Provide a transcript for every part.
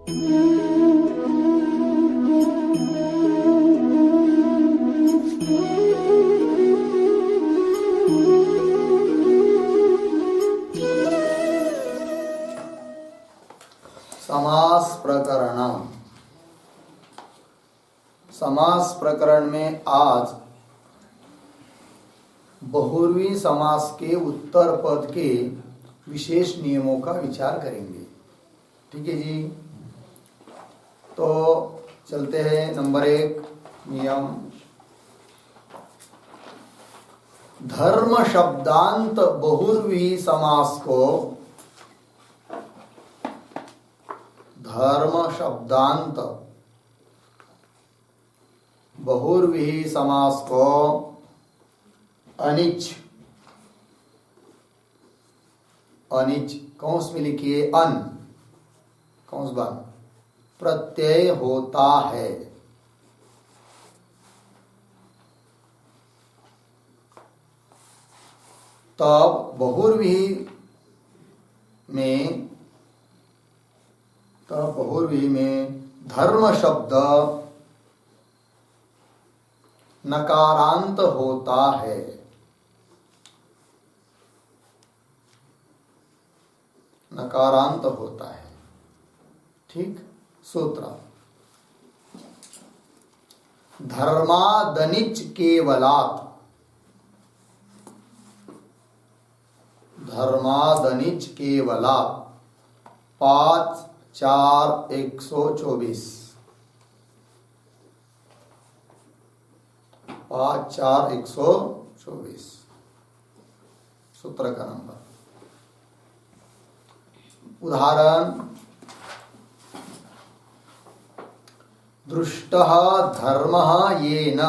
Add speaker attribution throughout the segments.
Speaker 1: समास प्रकरण। समास प्रकरण में आज बहुव्रीहि समास के उत्तर पद के विशेष नियमों का विचार करेंगे। ठीक है जी, तो चलते हैं। नंबर 1 नियम, धर्म शब्दांत बहुव्रीहि समास को, धर्म शब्दांत बहुव्रीहि समास को अनिच, अनिच कौंस में लिखिए अन, कौंस बंद, प्रत्यय होता है। तब बहुव्रीहि में धर्म शब्द नकारांत होता है। नकारांत होता है। ठीक। सूत्र, धर्मादनिच केवलात्, धर्मादनिच केवलात् 5-4-124, 5-4-124 सूत्र का नंबर। उदाहरण, दृष्टः धर्मः येन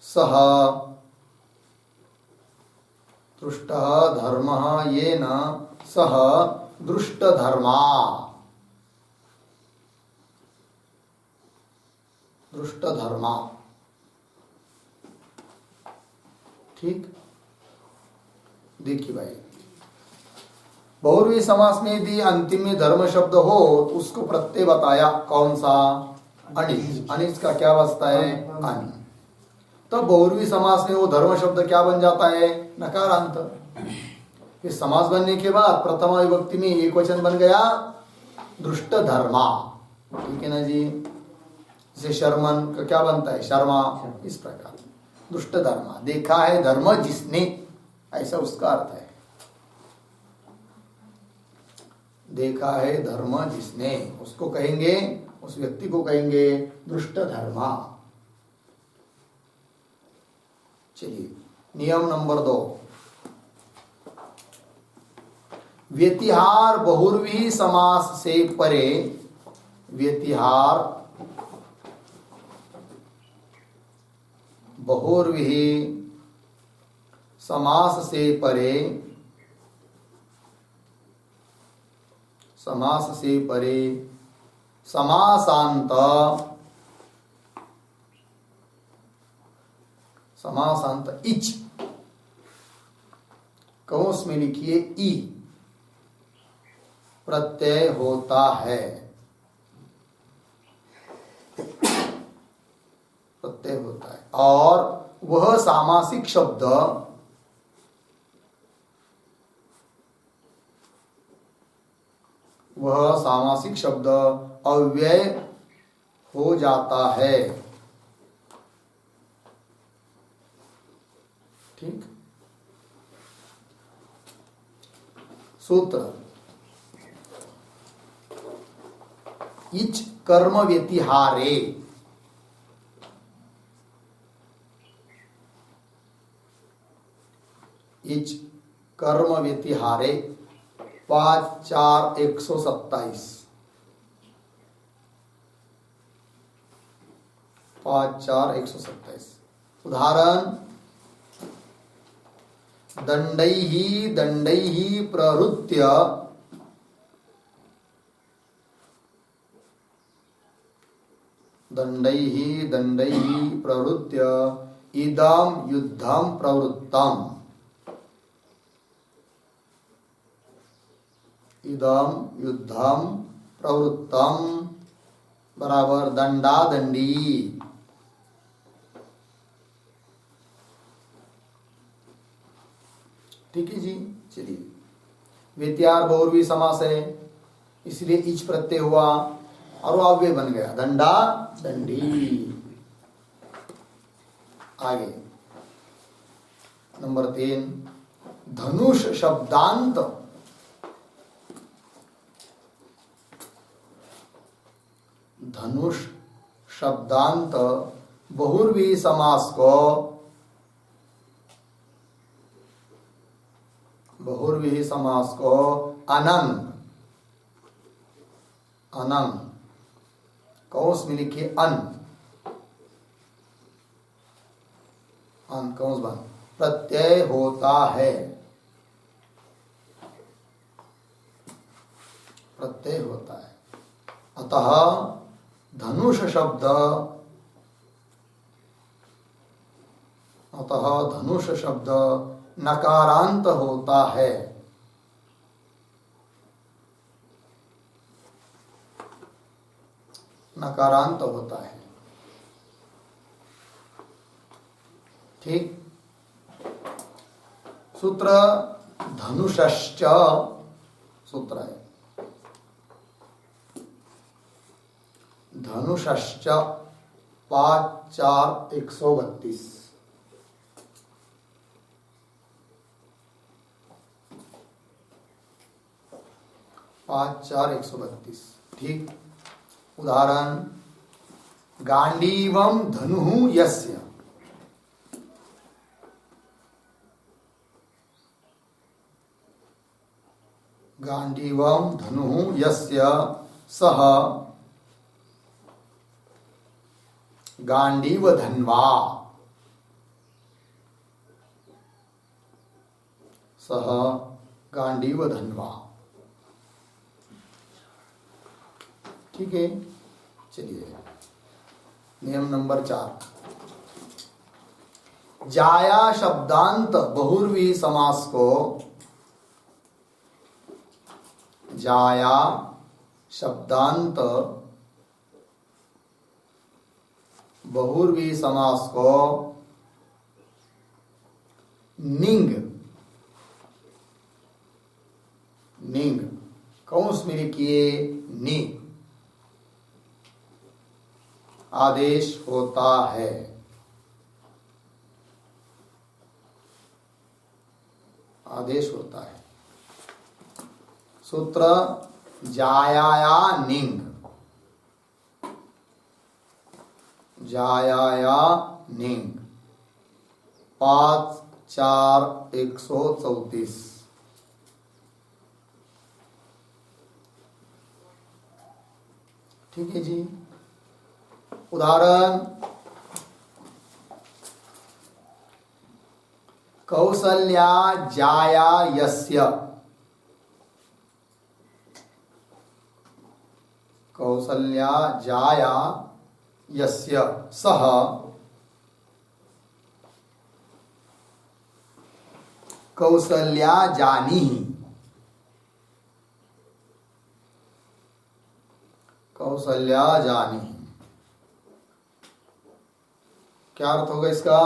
Speaker 1: सः, दृष्टः धर्मः येन सः दृष्टधर्मा, दृष्टधर्मा। ठीक। देखिए भाई, बहुव्रीहि समास में यदि अंतिम में धर्म शब्द हो तो उसको प्रत्यय बताया कौन सा, अनिच। अनिच का क्या बचता है, अन। तो बहुव्रीहि समास में वो धर्म शब्द क्या बन जाता है, नकारांत। फिर समास बनने के बाद प्रथमा विभक्ति में एक वचन बन गया दृष्ट धर्मा। ठीक है ना जी। जैसे शर्मन का क्या बनता है, शर्मा। इस प्रकार दुष्ट धर्मा, देखा है धर्म जिसने, ऐसा उसका अर्थ है। देखा है धर्म जिसने, उसको कहेंगे, उस व्यक्ति को कहेंगे दृष्ट धर्मा। चलिए, नियम नंबर 2, व्यतिहार बहुव्रीहि समास से परे, व्यतिहार बहुव्रीहि समास से परे, समास से परे समासांत, समासांत इच, कौंस में लिखिए ई, प्रत्यय होता है। प्रत्यय होता है। और वह सामासिक शब्द, वह सामासिक शब्द अव्यय हो जाता है। ठीक। सूत्र, इच कर्म व्यतिहारे, इच कर्म व्यतिहारे 5-4-127, 5-4-127। उदाहरण, दंडैहि दंडैहि प्रहृत्य, दंडैहि दंडैहि प्रहृत्य इदं युद्धं प्रवृत्तम्। इदम युद्धम प्रवृत्तम बराबर दंडा दंडी। ठीक है जी। चलिए, वित्यार बहुर्वी समास है, इसलिए इच प्रत्यय हुआ और वो अव्यय बन गया दंडा दंडी। आगे नंबर 3, धनुष शब्दांत। धनुष शब्दांत बहुर्वी समास को अनंग कौंस में लिखिए अन कौंस बन प्रत्यय होता है। अतः धनुष शब्द नकारांत होता है। ठीक। सूत्र धनुषश्च सूत्र है। धनुषश्च 5-4-132। 5-4-132। ठीक। उदाहरण, गांडीवम धनु यस्य। गांडीवम धनु यस्य सह गांडीव धन्वा। सह गांडीव धन्वा। ठीक है। चलिए, नियम नंबर 4, जाया शब्दांत बहुर्वी समास को जाया शब्दांत बहुर्वी समास को निंग कौंस में लिखिए नि आदेश होता है। सूत्र जायाया निंग। 5-4-134। ठीक है जी। उदाहरण, कौसल्या जाया यस्य। कौसल्या जाया यस्य सह कौसल्या जानीहि। कौसल्या जानीहि क्या अर्थ होगा इसका?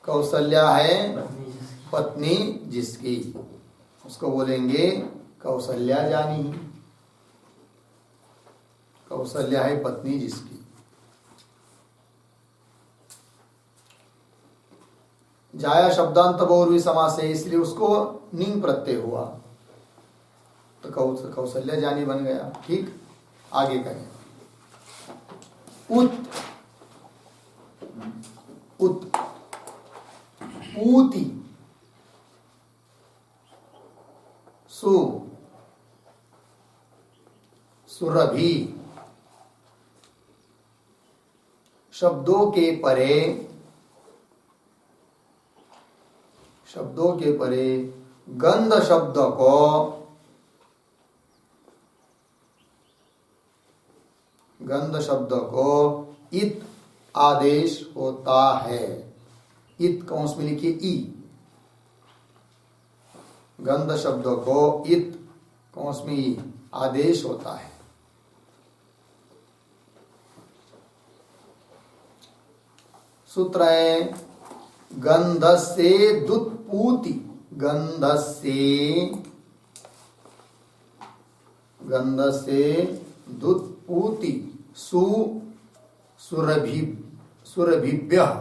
Speaker 1: कौसल्या है पत्नी जिसकी, उसको बोलेंगे कौसल्या जानी। कौसल्या है पत्नी जिसकी। जाया शब्दांत बहुर्वी समास है, इसलिए उसको निंग प्रत्यय हुआ तो कौसल्या जानी बन गया। ठीक। आगे करें, उत ऊती सुरभि। शब्दों के परे गंध शब्द को इत आदेश होता है। इत कौंस में लिखिए ई गंध शब्द को इत कौंस में ई आदेश होता है। सूत्र है गंधस्य दुत्पूति, गंधस्य दुत्पूति सुरभिभ्यः,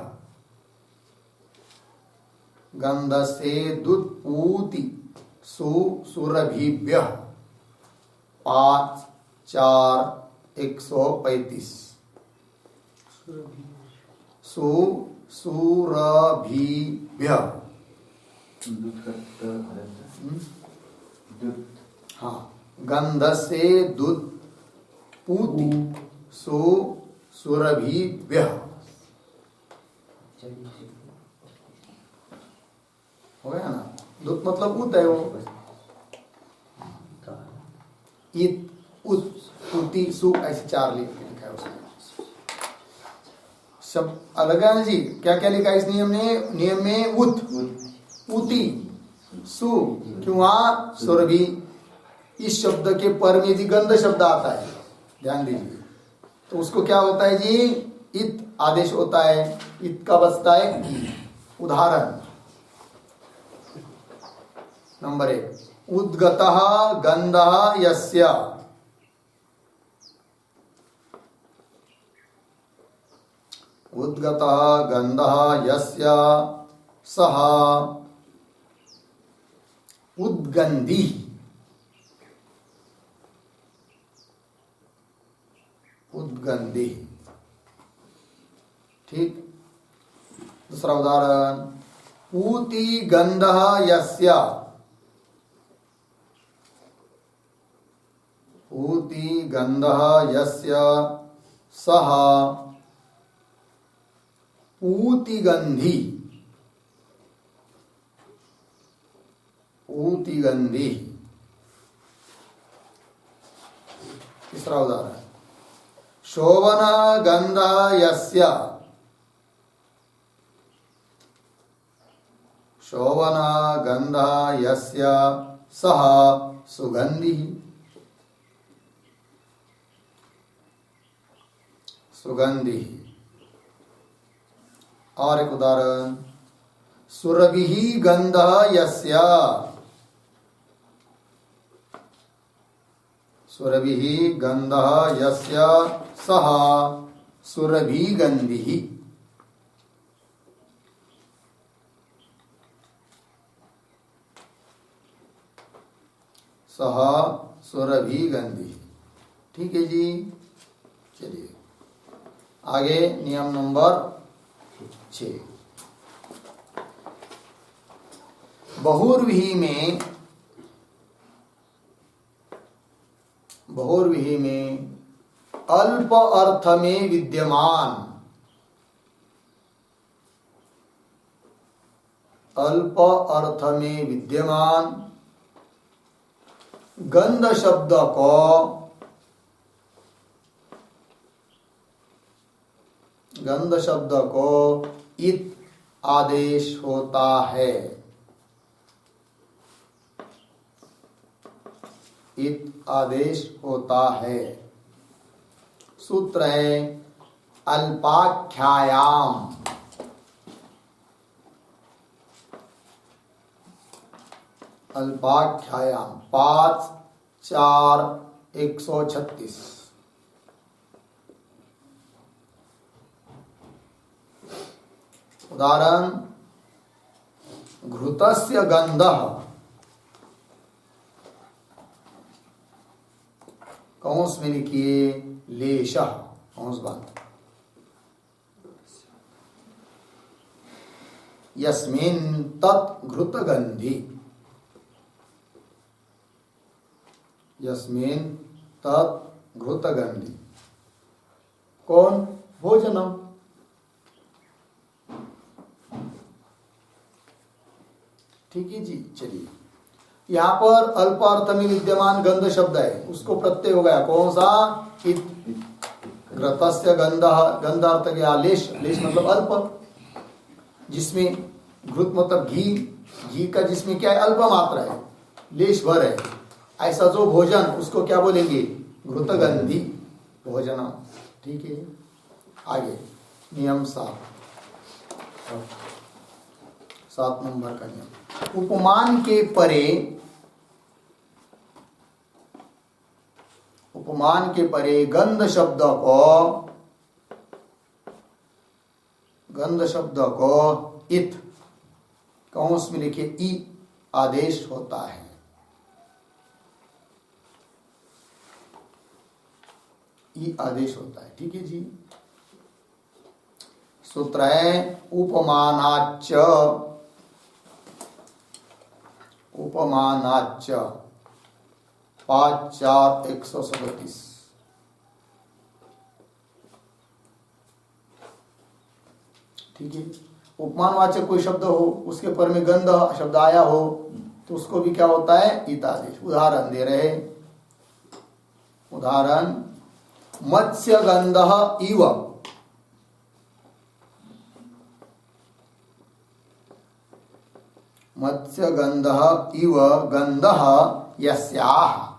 Speaker 1: गंधस्य दुत्पूति सुरभिभ्यः 5-4-135 सुरभिभ्यः। हाँ, गंधस्य दुत्पूति सुरभिभ्यः हो गया ना। दुत मतलब उत है वो, इत उत उति सु ऐसे 4 लिखा है उसमें। सब अलग है ना जी। क्या क्या लिखा है इस नियम ने? नियम में उत उति सु, क्यों वहां सुरभि इस शब्द के पर में जी गंध शब्द आता है, ध्यान दीजिए। तो उसको क्या होता है जी? इत आदेश होता है। इत का बचता है ई। उदाहरण नंबर 1, उद्गतः गंधः यस्य, उद्गतः गंधः यस्य सः उद्गंधी, उद्गंधी। ठीक। दूसरा उदाहरण, पूति गंधः यस्य, पूति गंधः यस्य सः पूतिगंधी, पूतिगंधी। तीसरा उदाहरण, शोभन गंधः यस्य, शोभन गंधः यस्य सः सुगंधी, सुगंधी। और एक उदाहरण, सुरभिः गंधः यस्य, सुरभिः गंधः यस्य सः सुरभिगंधिः, सः सुरभिगंधिः। ठीक है जी। चलिए आगे नियम नंबर 6। बहुर्विहि में, बहुर्विहि में अल्प अर्थ में विद्यमान, अल्प अर्थ में विद्यमान गंध शब्द को गंध शब्द को इत आदेश होता है, इत आदेश होता है। सूत्र है अल्पाख्यायाम, अल्पाख्यायाम 5-4-136। उदाहरण, घृतस्य गंधः, कौंस में लिखिए लेशः, कौंस बंद, यस्मिन् तत् घृतगंधी, यस्मिन् तत् घृतगंधी। कौन? भोजनम। ठीक है जी। चलिए यहाँ पर अल्प अर्थ में विद्यमान गंध शब्द है, उसको प्रत्यय हो गया कौन सा? इत। घृतस्य गंधः, गंध अर्थ गया लेश, लेश मतलब अल्प, जिसमें घृत मतलब घी, घी का जिसमें क्या है? अल्प मात्रा है। लेश भर है, ऐसा जो भोजन उसको क्या बोलेंगे? घृतगंधी भोजन। ठीक है, आगे नियम 7 नंबर का नियम। उपमान के परे, उपमान के परे गंध शब्द को इत कौंस में लिखे ई आदेश होता है। ई आदेश होता है। ठीक है जी। सूत्र है उपमानाच्च, उपमानाच्च 5-4-137। ठीक है, उपमानवाचक कोई शब्द हो, उसके पर में गंध शब्द आया हो तो उसको भी क्या होता है? इत आदेश। उदाहरण दे रहे, उदाहरण मत्स्य गंध इव, मत्स्य गंध इव गंध यस्याः,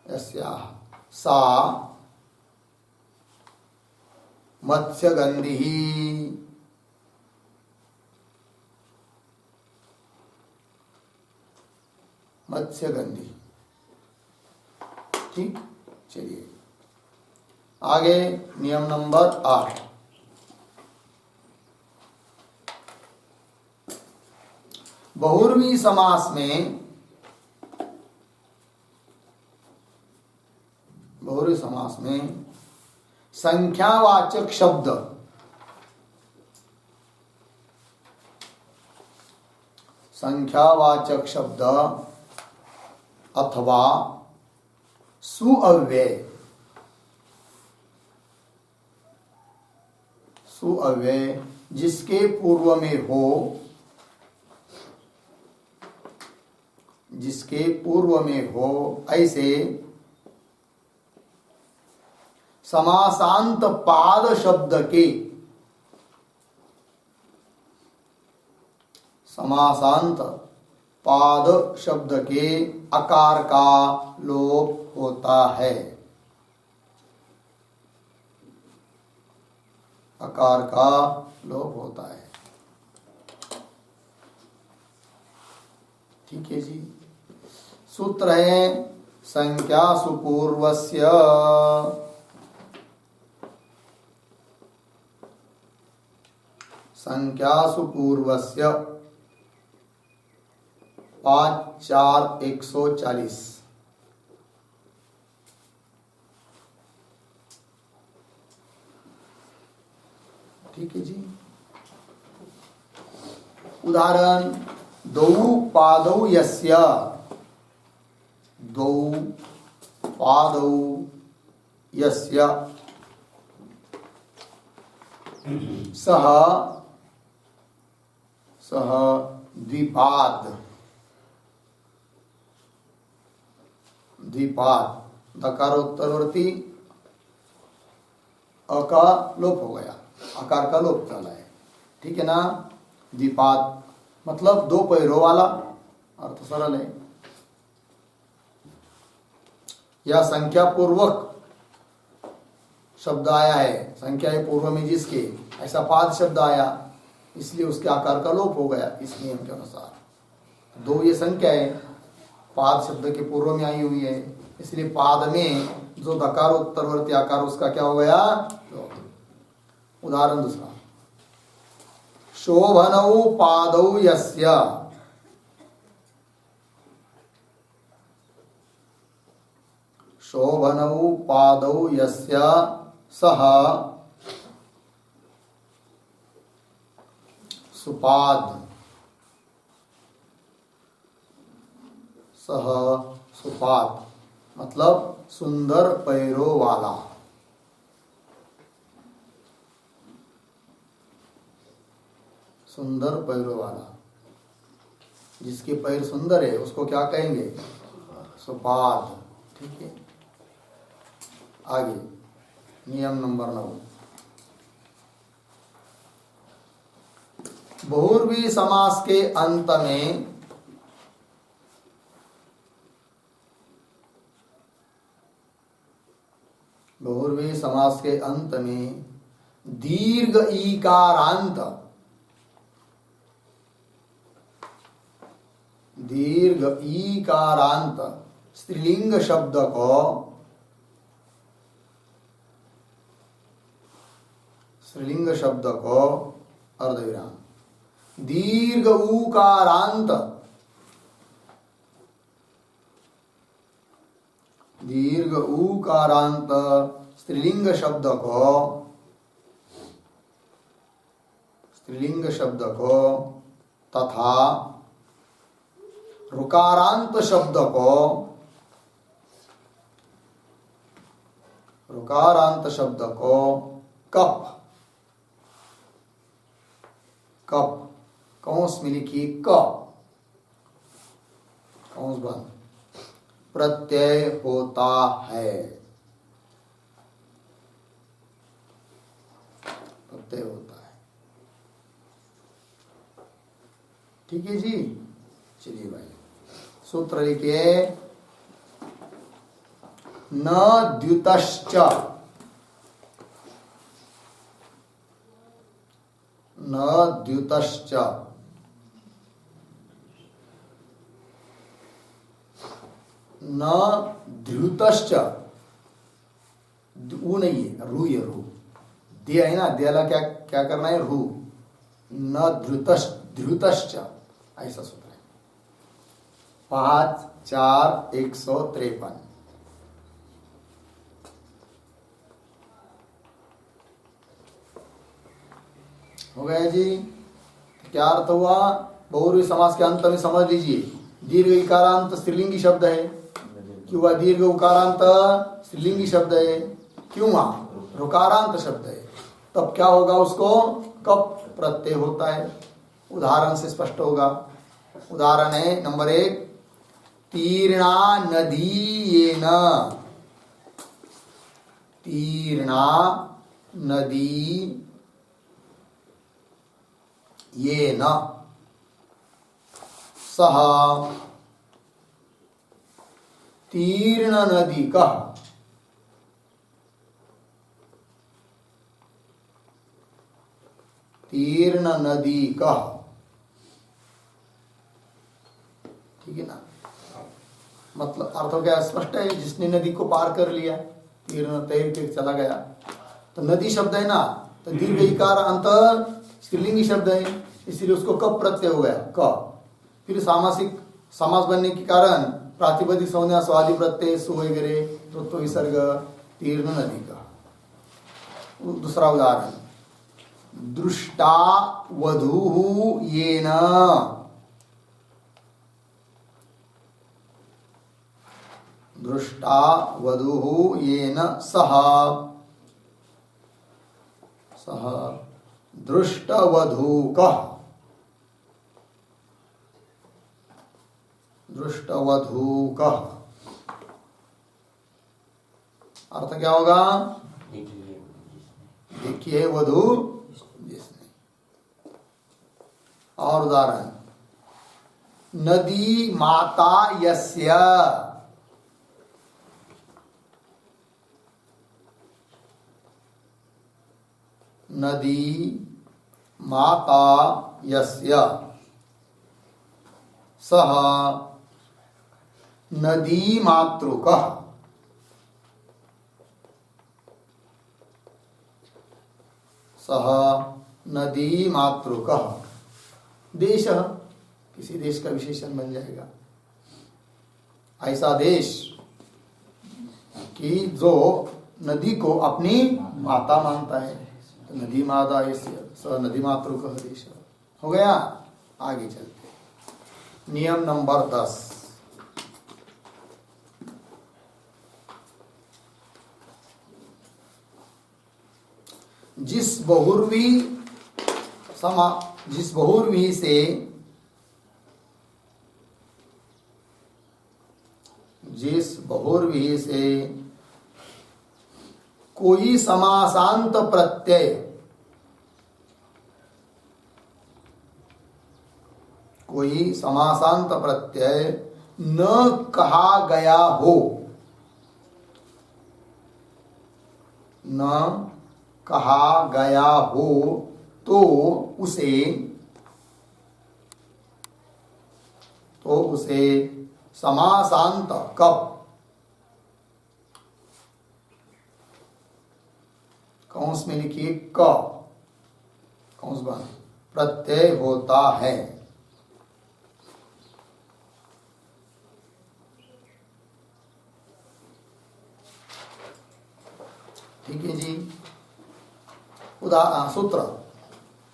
Speaker 1: यस्याः सा मत्स्यगंधी, मत्स्यगंधी। ठीक, चलिए आगे नियम नंबर 8। बहुर्वी समास में, बहुर्वी समास में संख्यावाचक शब्द, संख्यावाचक शब्द अथवा सुअव्यय, सुअव्यय जिसके पूर्व में हो, जिसके पूर्व में हो ऐसे समासांत पाद शब्द के, समासांत पाद शब्द के आकार का लोप होता है, आकार का लोप होता है। ठीक है जी। सूत्र है संख्या सुपूर्वस्य, संख्यासु पूर्वस्य 5-4-140। ठीक है जी। उदाहरण द्वौ पादौ यस्य, द्वौ पादौ यस्य सह, सह द्विपाद, द्विपाद दकारोत्तरवर्ती अ का लोप हो गया, आकार का लोप चला है। ठीक है ना। द्विपाद मतलब दो पैरों वाला, अर्थ सरल है। या संख्या पूर्वक शब्द आया है, संख्या पूर्व में जिसके, ऐसा पाद शब्द आया इसलिए उसके आकार का लोप हो गया इस नियम के अनुसार। दो ये संख्या है, पाद शब्द के पूर्व में आई हुई है, इसलिए पाद में जो दकार उत्तरवर्ती आकार उसका क्या हो गया? उदाहरण दूसरा, शोभनौ पादौ यस्य, शोभनौ पादौ यस्य सह सुपाद, सह सुपाद मतलब सुंदर पैरों वाला, सुंदर पैरों वाला। जिसके पैर सुंदर है उसको क्या कहेंगे? सुपाद। ठीक है। आगे नियम नंबर 9। बहुव्रीहि समास के अंत में बहुव्रीहि समास के अंत में दीर्घ ईकारांत स्त्रीलिंग शब्द को अर्धविराम दीर्घ उकारांत स्त्रीलिंग शब्द को तथा ऋकारांत शब्द को कप कौंस में लिखिए कौंस बंद प्रत्यय होता है। ठीक है जी। चलिए भाई सूत्र लिखिए न द्युतश्च न ध्रुतश्च ऊ नहीं है रू ये रू दिया है ना दियाला क्या क्या करना है रू न ध्रुतश्च ऐसा सूत्र है 5-4-153 हो गया जी। क्या अर्थ हुआ? बहुव्रीहि समास के अंत में समझ लीजिए दीर्घ इकारांत स्त्रीलिंगी शब्द है। क्यों हुआ? दीर्घ उकारांत स्त्रीलिंगी शब्द है। क्यों हुआ? ऋकारांत शब्द है। तब क्या होगा? उसको कप प्रत्यय होता है। उदाहरण से स्पष्ट होगा। उदाहरण है नंबर 1 तीर्णा नदीयेन सह तीर्ण नदी का ठीक है ना। मतलब अर्थ क्या स्पष्ट है। जिसने नदी को पार कर लिया तीर्ण तैर के चला गया तो नदी शब्द है ना। तो दीर्घ इकार अंत स्त्रीलिंगी शब्द है इसलिए उसको कब प्रत्यय हो गया क। फिर सामासिक समास बनने के कारण प्रातिपदिक संज्ञा स्वादि प्रत्यय सु वगैरह तत्व विसर्ग तीर्ण नदी का। दूसरा उदाहरण दृष्टा वधूः येन सह दृष्टवधूकः अर्थ क्या होगा? देखिए वधू जिसने। और उदाहरण नदी माता यस्य सह नदी मातृकः देश किसी देश का विशेषण बन जाएगा। ऐसा देश कि जो नदी को अपनी माता मानता है तो नदी माता स नदी मातृकः देश हो गया। आगे चलते नियम नंबर 10 जिस बहुव्रीहि से कोई समासांत प्रत्यय कोई समासांत प्रत्यय न कहा गया हो, न कहा गया हो तो उसे समासांत कब, कौंस में लिखिए क, कौंस बंद, प्रत्यय होता है। ठीक है जी। सूत्र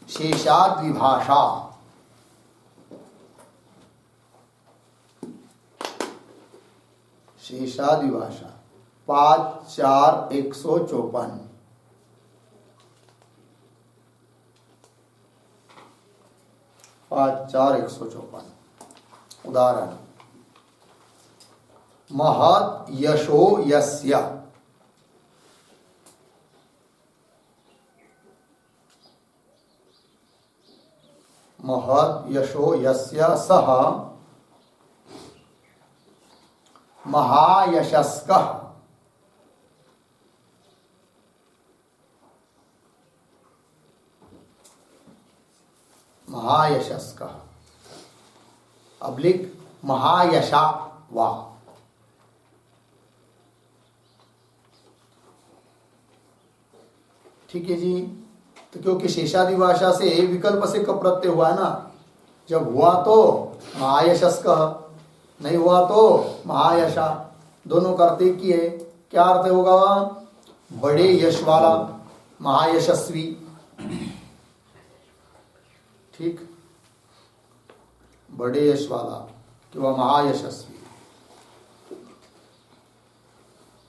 Speaker 1: शेषाद विभाषा, शेषाद विभाषा 5-4-154, 5-4-154। उदाहरण महत् यशो यस्य, महत् यशो यस्य सः महायशस्कः, महायशस्कः अब्लिक महायशा वा। ठीक है जी। तो क्योंकि शेषादि भाषा से विकल्प से कब प्रत्यय हुआ है ना, जब हुआ तो महायशस्कः, नहीं हुआ तो महायशा, दोनों का अर्थ एक ही है। क्या अर्थ होगा? बड़े यश वाला, महायशस्वी। ठीक, बड़े यश वाला कि वह महायशस्वी।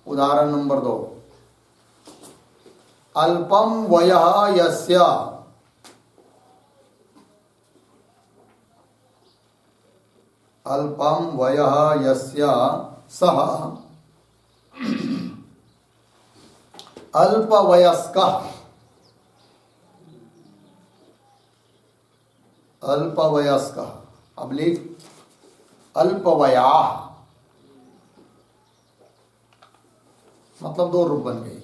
Speaker 1: उदाहरण नंबर 2, अल्पम वयः यस्य, अल्पम वयः यस्य सः अल्पवयस्कः, अल्पवयस्कः अब्लिक अल्पवयाः, मतलब 2 रूप बन गए।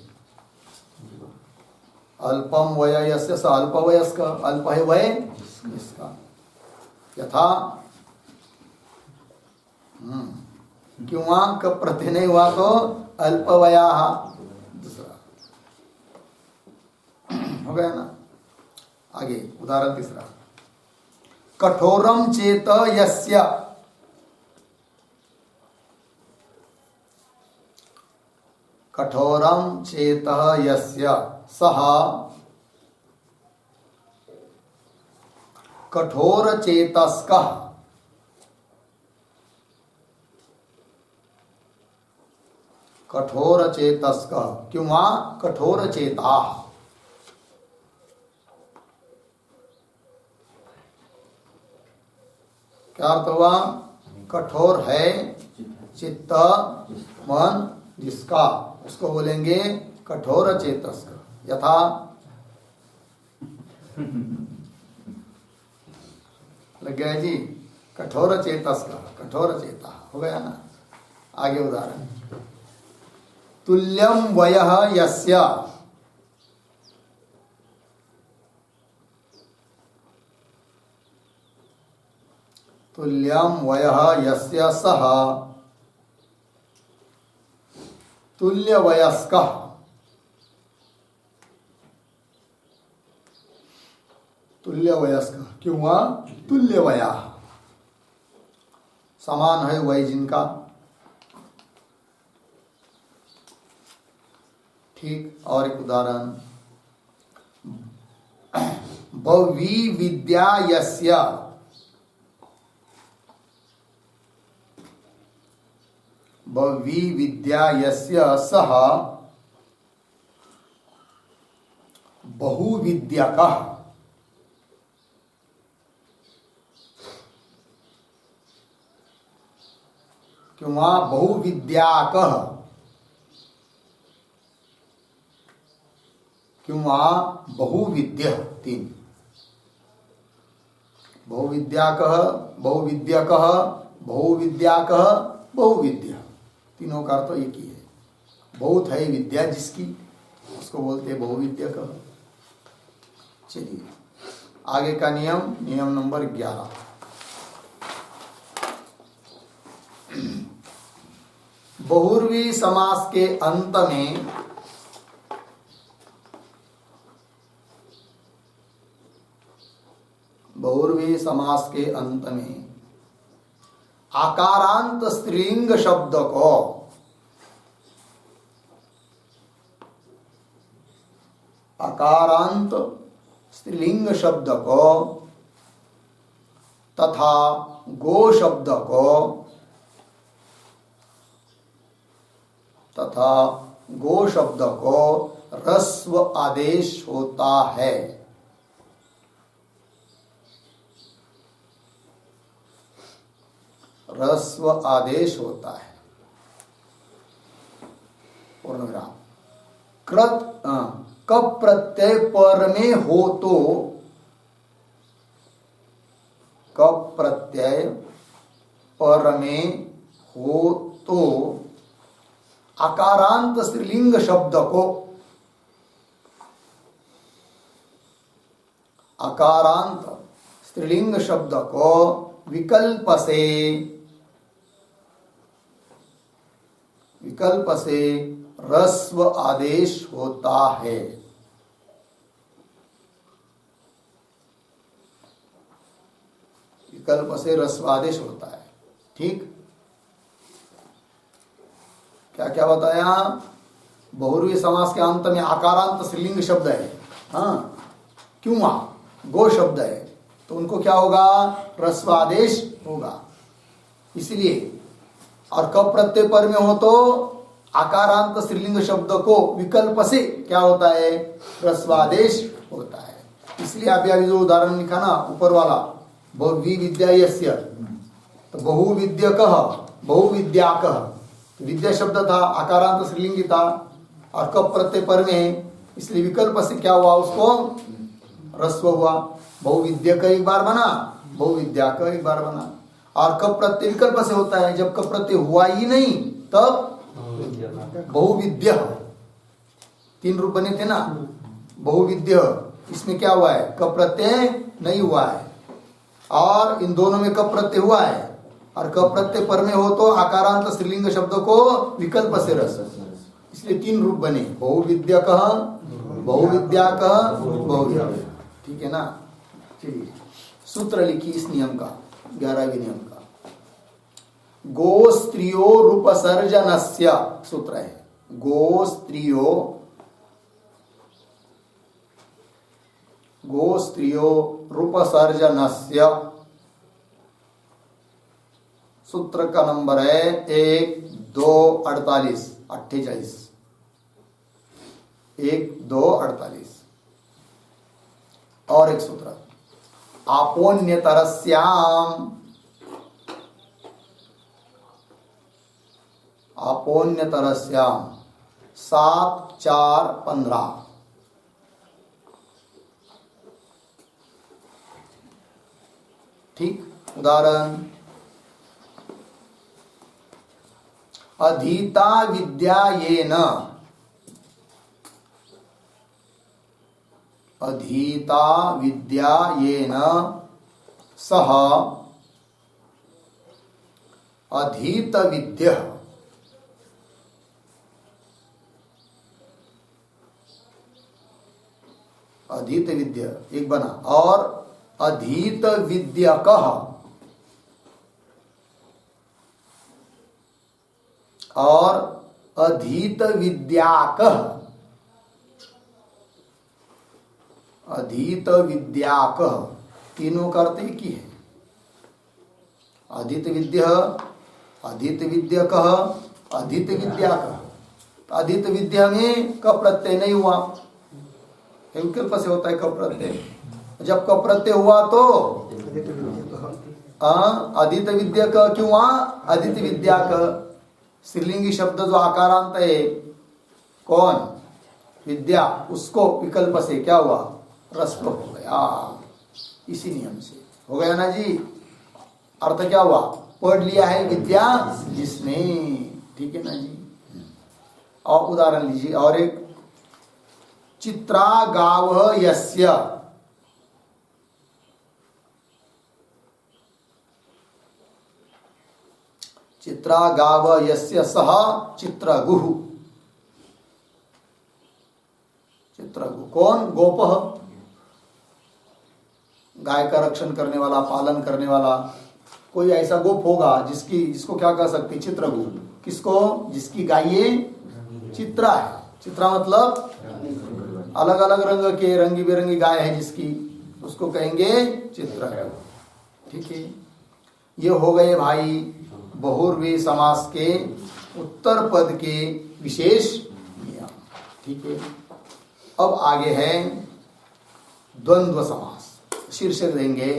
Speaker 1: अल्पम वय यस्य स अल्पवयस्क, अल्प है वय इसका, यथा क्यों कब प्रत्यय नहीं हुआ तो अल्पवया, दूसरा हो गया ना। आगे उदाहरण तीसरा, कठोरम चेत यस्य, कठोरम चेत यस्य सः कठोर चेतस्कः, कठोर चेतस्कः क्यों कठोर चेता। क्या अर्थ हुआ? कठोर है चित्त मन जिसका, उसको बोलेंगे कठोर चेतस्क। यथा लग गया जी, कठोर चेतस्क, कठोर चेता हो गया ना। आगे उदाहरण, तुल्यम वयः यस्य, तुल्यम वयः यस्य सः तुल्यवयस्कः, तुल्यवयस्क क्यों हुआ? तुल्यवया, समान है वय जिनका। ठीक, और एक उदाहरण, बह्वी विद्या यस्य, बह्वी विद्या यस्य सः बहुविद्यकः, क्यों बहुविद्याकः, क्यों बहुविद्य, 3। बहुविद्याकः, बहुविद्यकः, बहुविद्याकः, बहुविद्या, तीनों का अर्थ एक ही है। बहुत है विद्या जिसकी, उसको बोलते हैं बहुविद्यकः। चलिए आगे का नियम, नियम नंबर 11। बहुव्रीहि समास के अंत में बहुव्रीहि समास के अंत में आकारांत स्त्रीलिंग शब्द को आकारांत स्त्रीलिंग शब्द को तथा गो शब्द को ह्रस्व आदेश होता है। ह्रस्व आदेश होता है। पूर्णविराम। कृत कब प्रत्यय पर में हो तो, कब प्रत्यय पर में हो तो आकारांत स्त्रीलिंग शब्द को, आकारांत स्त्रीलिंग शब्द को विकल्प से ह्रस्व आदेश होता है। विकल्प से ह्रस्व आदेश होता है। ठीक, क्या क्या बताया? बहुव्रीहि समास के अंत में आकारांत स्त्रीलिंग शब्द है, हाँ, क्यों वहां गो शब्द है तो उनको क्या होगा? ह्रस्व आदेश होगा। इसलिए और कब प्रत्यय पर में हो तो आकारांत स्त्रीलिंग शब्द को विकल्प से क्या होता है? ह्रस्व आदेश होता है। इसलिए अभी जो उदाहरण लिखा ना ऊपर वाला, बहुविद्या यस्य, तो बहुविद्यकः, बहुविद्याकः, विद्या शब्द था, आकारांत स्त्रीलिंगी था और कब प्रत्यय पर में, इसलिए विकल्प से क्या हुआ? उसको ह्रस्व हुआ। बहुविद्या का एक बार बना, बहुविद्या का एक बार बना। और कब प्रत्यय विकल्प से होता है? जब कब प्रत्यय हुआ ही नहीं तब बहुविद्या। तीन रूप बने थे ना, बहुविद्या, इसमें क्या हुआ है? कब प्रत्यय नहीं हुआ है। और इन दोनों में कब प्रत्यय हुआ है और कब प्रत्यय पर में हो तो आकारांत स्त्रीलिंग शब्द को विकल्प से ह्रस्व, इसलिए तीन रूप बने, बहुविद्यकः, बहुविद्याकः, बहुविद्या। ठीक है ना? चलिए सूत्र लिखिए इस नियम का, 11वें नियम का। गो स्त्रियो रूपसर्जनस्य, सूत्र है गो स्त्रियो रूपसर्जनस्य। सूत्र का नंबर है 1, 2, 48, 48, 1, 2, 48। और एक सूत्र, आपोन्यतरस्याम, आपोन्यतरस्याम 7, 4, 15। ठीक, उदाहरण, अधीता विद्यायेन, अधीता विद्यायेन सह अधीत विद्यः, अधीत विद्या एक बना, और अधीत विद्यकः, और अधीत विद्याकः, अधीत विद्याकः, तीनों का अर्थ एक ही है। अधीत विद्या, अधीत विद्यकः, अधीत विद्याकः। अधीत विद्या में क प्रत्यय नहीं हुआ, विकल्प से होता है क प्रत्यय। जब क प्रत्यय हुआ तो अधीत विद्या का, क्यों वहां अधीत विद्या का? स्त्रीलिंगी शब्द जो आकारांत है, कौन? विद्या, उसको विकल्प से क्या हुआ? ह्रस्व हो गया। इसी नियम से हो गया ना जी। अर्थ क्या हुआ? पढ़ लिया है विद्या जिसने। ठीक है ना जी। और उदाहरण लीजिए और एक, चित्रा गाव यस्य, चित्रा गाव यस्य सह चित्रगुः। चित्रगुः कौन? गोपः, गाय का रक्षण करने वाला, पालन करने वाला। कोई ऐसा गोप होगा जिसको क्या कह सकते? चित्रगुः। किसको? जिसकी गाये चित्रा है। चित्रा मतलब अलग अलग रंग के रंगी बिरंगी गाय है जिसकी, उसको कहेंगे चित्रगुः। ठीक है। ये हो गए भाई बहुव्रीहि समास के उत्तर पद के विशेष नियम। ठीक है। अब आगे है द्वंद्व समास। शीर्षक देंगे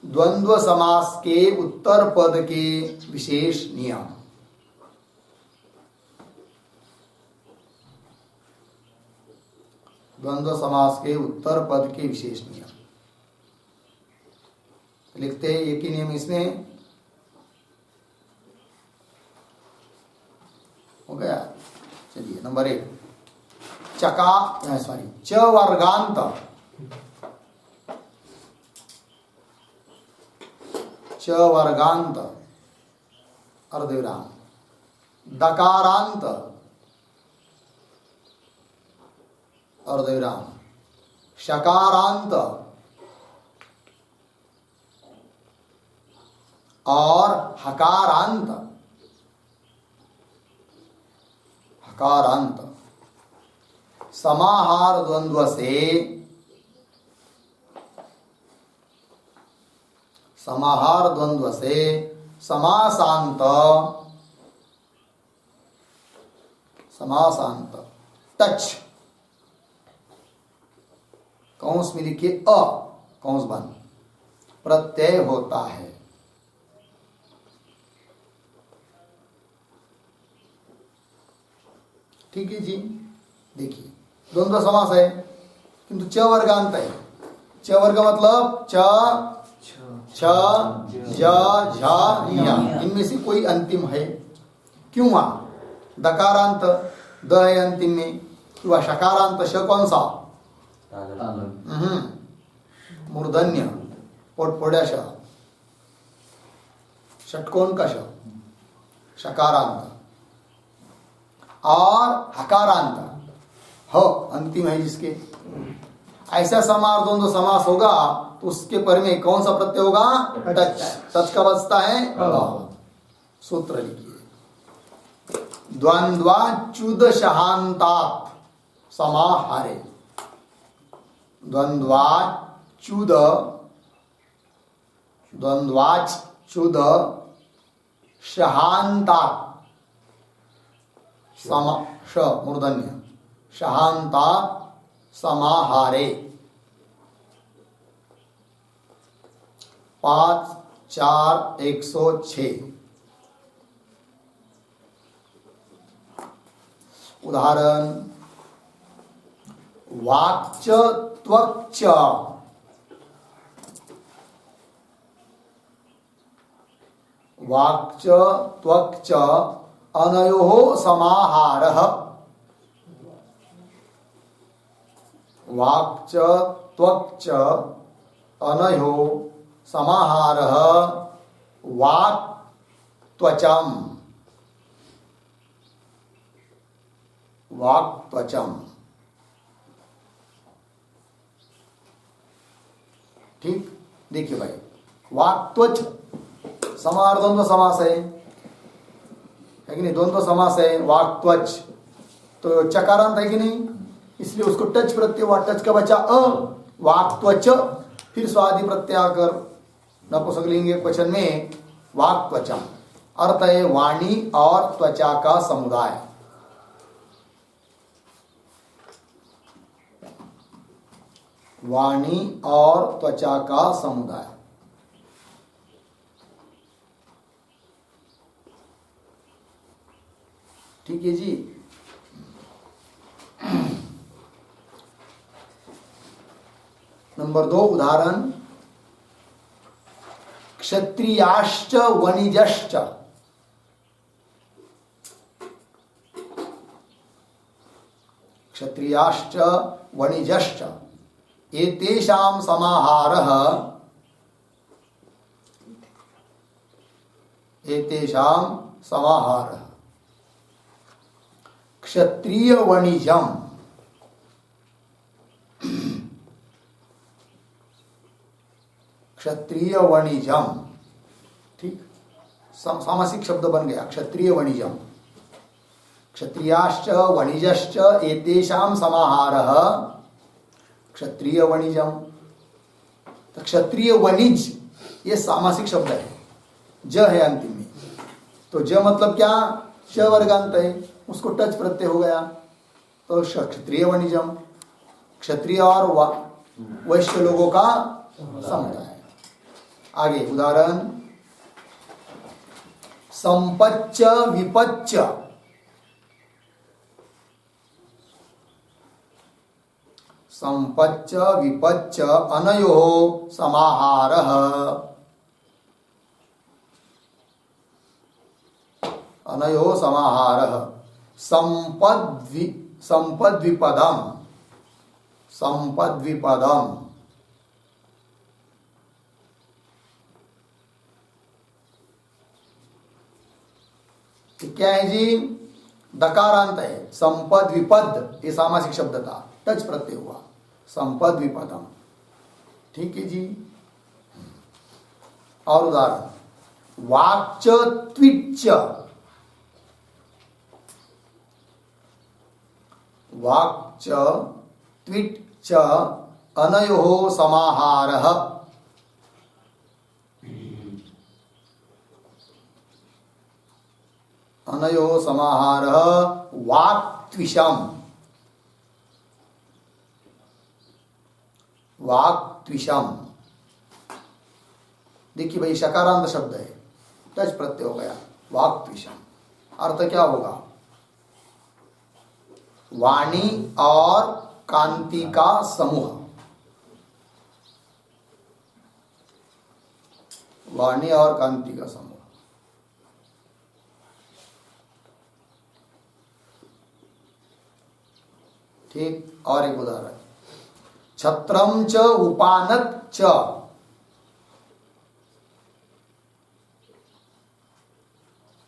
Speaker 1: द्वंद्व समास के उत्तर पद के विशेष नियम। द्वंद्व समास के उत्तर पद के विशेष नियम लिखते हैं। एक ही नियम इसमें हो गया। चलिए नंबर 1, च वर्गांत, च वर्गांत अर्धविराम, दकारांत अर्धविराम, शकारांत और हकारांत, हकारांत समाहार द्वंद्व से, समाहार द्वंद्व से समासांत, समासांत टच, कौंस में लिखिए अ, कौंस बंद, प्रत्यय होता है। ठीक है जी। देखिए द्वंद्व समास है किंतु च वर्गांत है। च वर्ग मतलब च, छ, ज, झ, ञ, इनमें से कोई अंतिम है। क्यों? दकारांत द है अंतिम में, किंवा शकारांत श कौन सा? मूर्धन्य पोटपोड्या श, षटकोण का श, शकारांत। और हकारांत ह अंतिम है जिसके, ऐसा समार द्वंद्व समास होगा तो उसके पर में कौन सा प्रत्यय होगा? टच। टच का बचता है सूत्र लिखिए, द्वंद्वाच्युत समाहारे। द्वंद्वाच्युत, द्वंद्वाच्युत शहान्तात, श मूर्धन्य, शहान्तात समाहारे। 5-4-106। उदाहरण, वाक्च त्वक्च, वाक्च त्वक्च अनयोः समाहारः। वाक्च त्वक्च अनयोः समाहारः वाक् त्वचम्, वाक् त्वचम्। ठीक। देखिए भाई, वाक् त्वच समाहार द्वंद्व समास है कि नहीं? द्वंद्व समास है। वाक् त्वच तो चकारांत है कि नहीं? इसलिए उसको टच प्रत्यय हुआ, टच का बचा अ, वाक् त्वच। फिर स्वादि प्रत्यय आकर नपुंसकलिंग वचन में वाक् त्वचम। अर्थ है वाणी और त्वचा का समुदाय। वाणी और त्वचा का समुदाय। ठीक है जी। नंबर 2 उदाहरण, क्षत्रियाश्च वणिजश्च, क्षत्रियाश्च वणिजश्च एतेषां समाहारः, एतेषां समाहारः क्षत्रिय वणिजम, क्षत्रिय वणिजम, ठीक, सामासिक शब्द बन गया क्षत्रिय वणिजम। क्षत्रियाश्च वणिजश्च एतेषां समाहारः क्षत्रिय वणिजम। तो क्षत्रिय वणिज ये सामासिक शब्द है, ज है अंतिम में। तो ज मतलब क्या, च वर्गांत है, उसको टच प्रत्यय हो गया तो क्षत्रिय वणिजम, क्षत्रिय और वैश्य लोगों का समुदाय। आगे उदाहरण, संपच्च विपच्च, संपच्च विपच्च अनयोः समाहारः, अनयोः समाहारः संपद्विपदम, संपद्विपदम। क्या है जी, दकारांत है, संपद विपद ये सामासिक शब्द था, टच प्रत्यय हुआ, संपद विपदम, ठीक है जी। और उदाहरण, वाक्च त्विच्च, वाक्च त्विच्च अनयोः समाहारः, अनयोः समाहारः वाक्त्विषम, वाक्त्विषम। देखिए भाई शकारांत शब्द है, टच प्रत्यय हो गया, वाक्त्विषम। अर्थ क्या होगा, वाणी और कांति का समूह, वाणी और कांति का समूह। ठीक, और एक उदाहरण, छत्रम च उपानत च,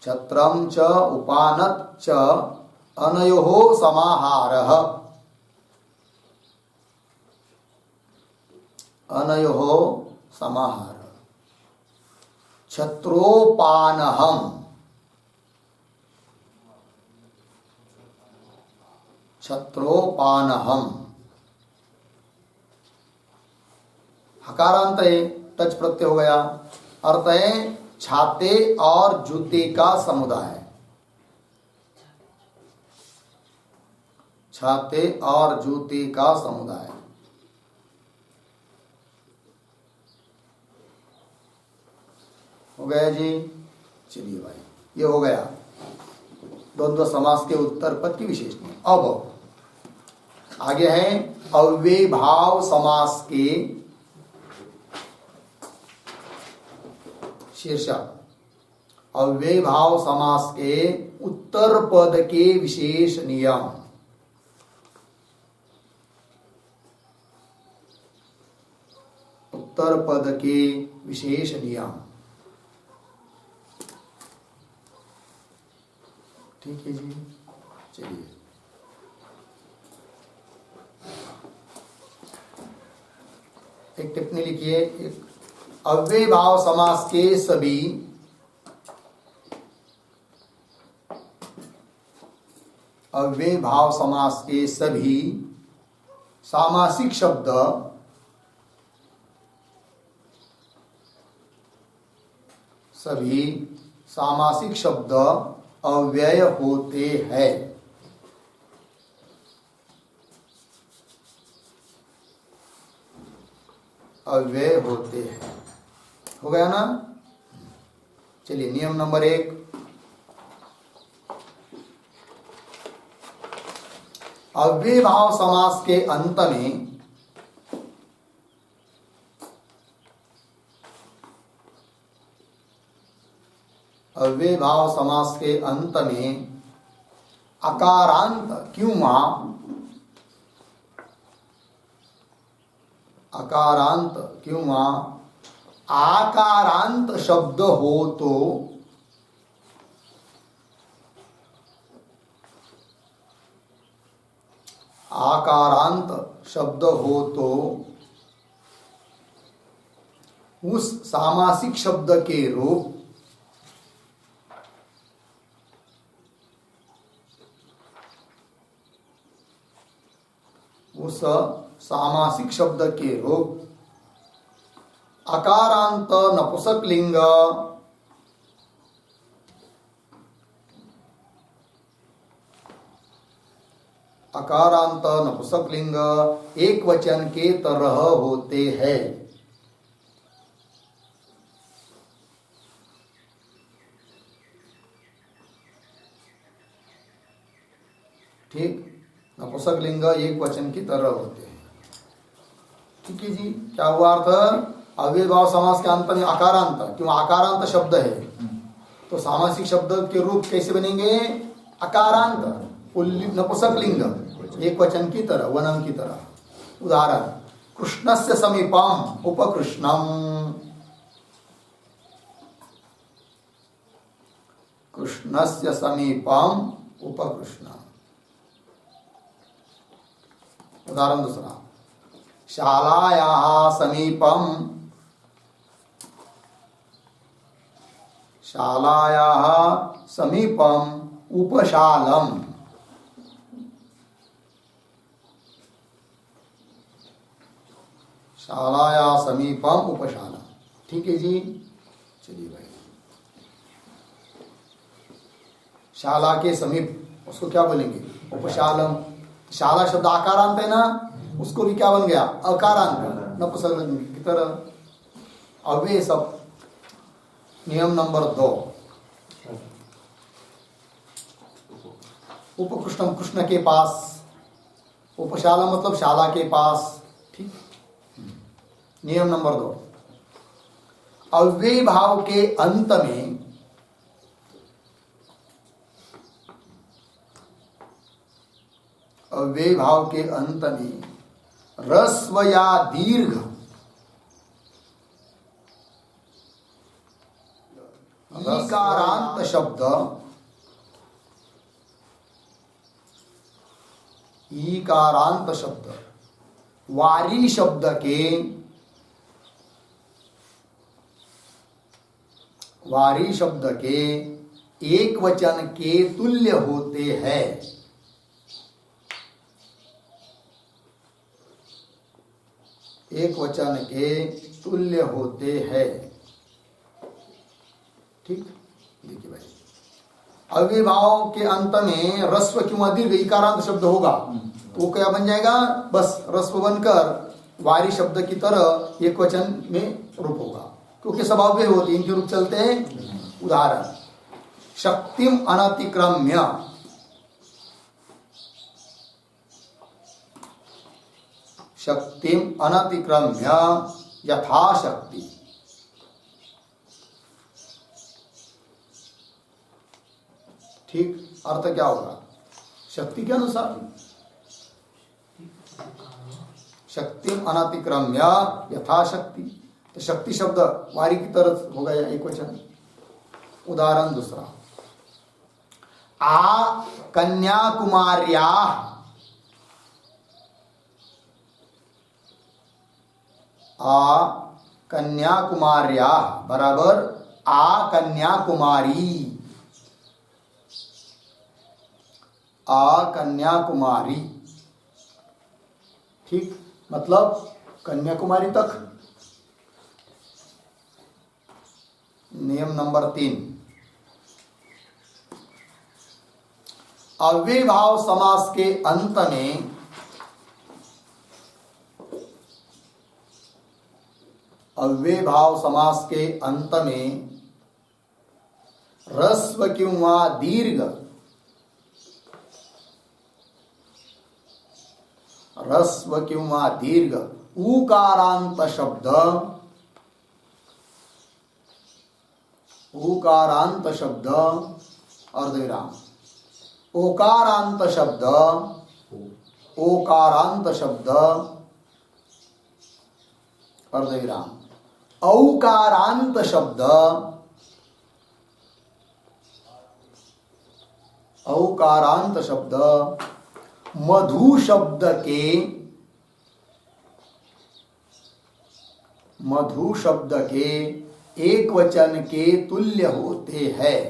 Speaker 1: छत्रम च उपानत च अनयोः समाहारः, अनयोः समाहारः छत्रोपानहम्, छत्रोपानहम्। हकारांत है, टच प्रत्यय हो गया, अर्थ है छाते और जूते का समुदाय, छाते और जूते का समुदाय। हो गया जी, चलिए भाई, ये हो गया द्वंद्व समास के उत्तर पद की विशेषण। अब आगे है अव्यय भाव समास के शीर्षक, अव्यय भाव समास के उत्तर पद के विशेष नियम। उत्तर पद के विशेष नियम, ठीक है जी। चलिए एक टिप्पणी लिखिए, एक अव्यय भाव समास के सभी अव्यय भाव समास के सभी सामासिक शब्द सभी सामासिक शब्द अव्यय होते हैं। अव्यय होते हैं, हो गया ना। चलिए नियम नंबर 1, अव्यय भाव समास के अंत में अव्यय भाव समास के अंत में अकारांत किंवा आकारांत शब्द हो तो उस सामासिक शब्द के रूप अकारांत नपुंसक लिंग एक वचन के तरह होते हैं। ठीक, नपुंसक लिंग एक वचन की तरह होते हैं। ठीक है जी, क्या हुआ अर्थ? अव्यय भाव समास के अंत में अकारांत क्यों आकारांत शब्द है तो सामासिक शब्द के रूप कैसे बनेंगे? अकारांत नपुंसक लिंग एक वचन की तरह, वनम की तरह। उदाहरण, कृष्णस्य समीपम उपकृष्णम, कृष्णस्य समीपम उपकृष्णम। उदाहरण दूसरा, शालायाः समीपम उपशालम। शालाया समीपम उपशालम। ठीक है जी, चलिए भाई। शाला के समीप उसको क्या बोलेंगे? उपशालम। शाला शब्द आकारांत है ना, उसको भी क्या बन गया? अकारांत नपुंसक लिंग की तरह। अव्यय सब। नियम नंबर 2, उपकृष्णम कृष्ण के पास, उपशाला मतलब शाला के पास। ठीक। नियम नंबर 2, अव्यय भाव के अंत में ह्रस्व या दीर्घ ईकारांत शब्द वारी शब्द के एक वचन के तुल्य होते हैं। एक वचन के तुल्य होते हैं। ठीक, देखिए भाई, अव्यय भाव के अंत में ह्रस्व क्यों दीर्घ इकारांत शब्द होगा तो वो क्या बन जाएगा? बस ह्रस्व बनकर वारी शब्द की तरह एक वचन में रूप होगा, क्योंकि सब अव्यय होते हैं, इनके रूप चलते हैं। उदाहरण, शक्तिम अनतिक्रम्य, शक्तिम अनतिक्रम्य यथाशक्ति। ठीक, अर्थ क्या होगा? शक्ति के अनुसार। शक्तिम अनतिक्रम्य यथाशक्ति, तो शक्ति शब्द वारी की तरफ होगा या एक वचन। उदाहरण दूसरा, आ कन्याकुमार्या, आ कन्याकुमार्या बराबर आ कन्याकुमारी, आ कन्याकुमारी। ठीक, मतलब कन्याकुमारी तक। नियम नंबर 3, अव्यय भाव समास के अंत में ह्रस्व किंवा दीर्घ उकारांत शब्द उकारांत शब्द अर्धविराम, ओकारांत शब्द, ओकारांत शब्द अर्धविराम, औकारांत शब्द, औकारांत शब्द मधु शब्द के, मधु शब्द के एक वचन के तुल्य होते हैं।